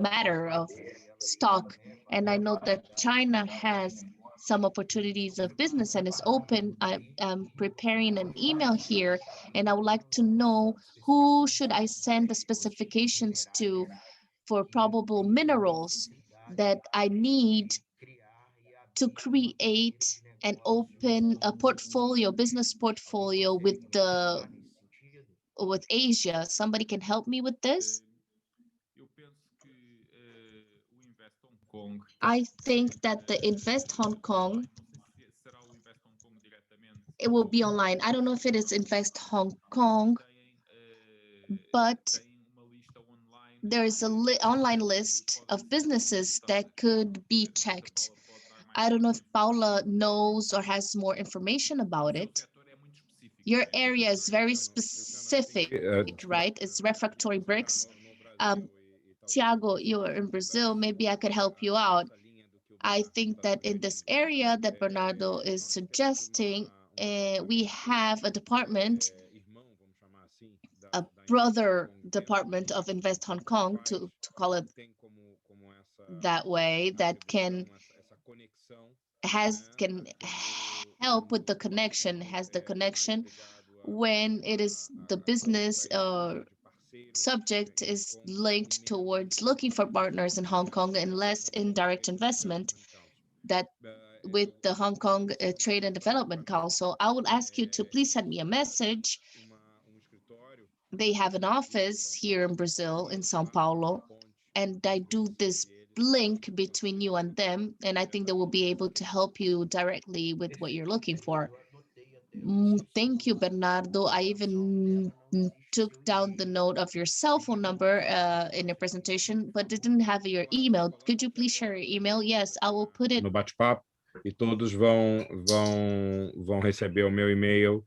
matter of stock, and I know that China has some opportunities of business and is open. I'm preparing an email here, and I would like to know who should I send the specifications to for probable minerals that I need to create and open a business portfolio with Asia. Somebody can help me with this? I think that the Invest Hong Kong, it will be online. I don't know if it is Invest Hong Kong, but there is an online list of businesses that could be checked. I don't know if Paula knows or has more information about it. Your area is very specific, right? It's refractory bricks. Tiago, you're in Brazil. Maybe I could help you out. I think that in this area that Bernardo is suggesting, we have a department, a brother department of Invest Hong Kong, to call it that way, that can help with the connection, has the connection when it is the business subject is linked towards looking for partners in Hong Kong and less indirect investment, that with the Hong Kong Trade and Development Council. I would ask you to please send me a message. They have an office here in Brazil, in Sao Paulo, and I do this link between you and them, and I think they will be able to help you directly with what you're looking for. Thank you, Bernardo. I even took down the note of your cell phone number in your presentation, but didn't have your email. Could you please share your email? Yes, I will put it. No bate-papo, e todos vão receber o meu e-mail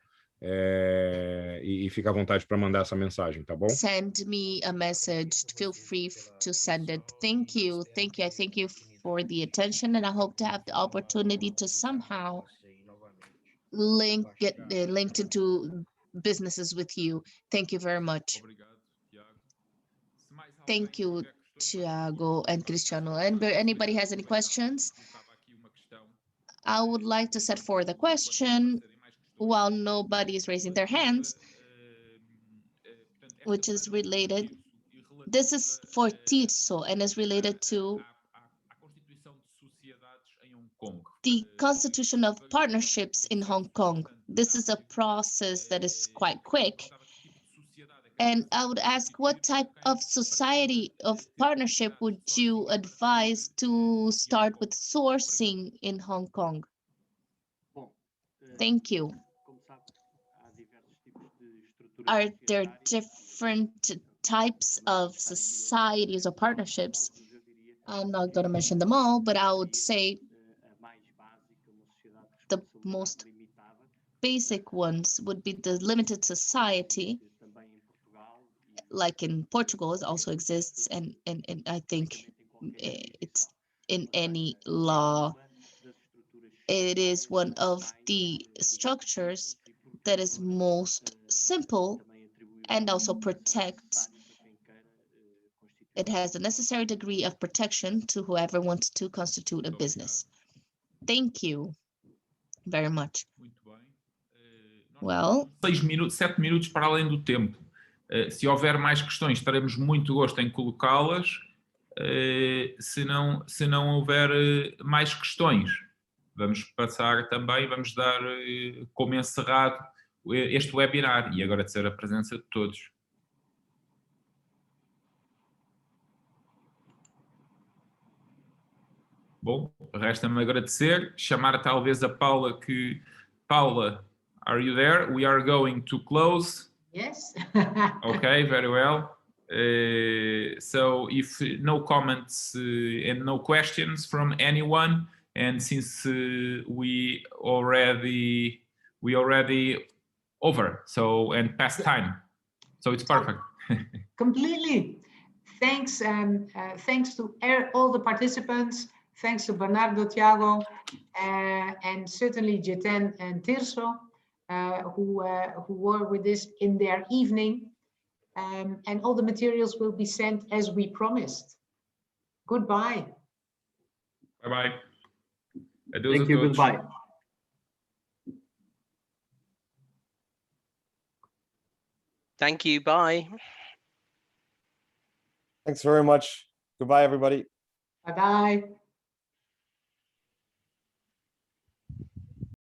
e fica à vontade para mandar essa mensagem, tá bom? Send me a message. Feel free to send it. Thank you. Thank you. I thank you for the attention, and I hope to have the opportunity to somehow get linked into businesses with you. Thank you very much. Thank you, Tiago and Cristiano. And anybody has any questions? I would like to set forward the question while nobody is raising their hands, which is related. This is for Tirso and is related to the constitution of partnerships in Hong Kong. This is a process that is quite quick. And I would ask, what type of society of partnership would you advise to start with sourcing in Hong Kong? Thank you. are there different types of societies or partnerships? I'm not going to mention them all, but I would say the most basic ones would be the limited society, like in Portugal, it also exists, and I think it's in any law. It is one of the structures that is most simple and also protects. It has the necessary degree of protection to whoever wants to constitute a business. Thank you very much. Well, 7 minutos para além do tempo. Se houver mais questões, teremos muito gosto em colocá-las. Se não houver mais questões, vamos passar também, vamos dar como encerrado este webinar e agradecer a presença de todos. Bom, resta-me agradecer, chamar talvez a Paula que... Paula, are you there? We are going to close. Yes. Okay, very well. So if no comments and no questions from anyone, and since we already over, so and past time, so it's perfect. Completely. Thanks, thanks to all the participants. Thanks to Bernardo, Thiago, and certainly Jiten and Tirso, who were with us in their evening. And all the materials will be sent as we promised. Goodbye. Bye-bye. Thank you, goodbye. Thank you, bye. Thanks very much. Goodbye, everybody. Bye-bye.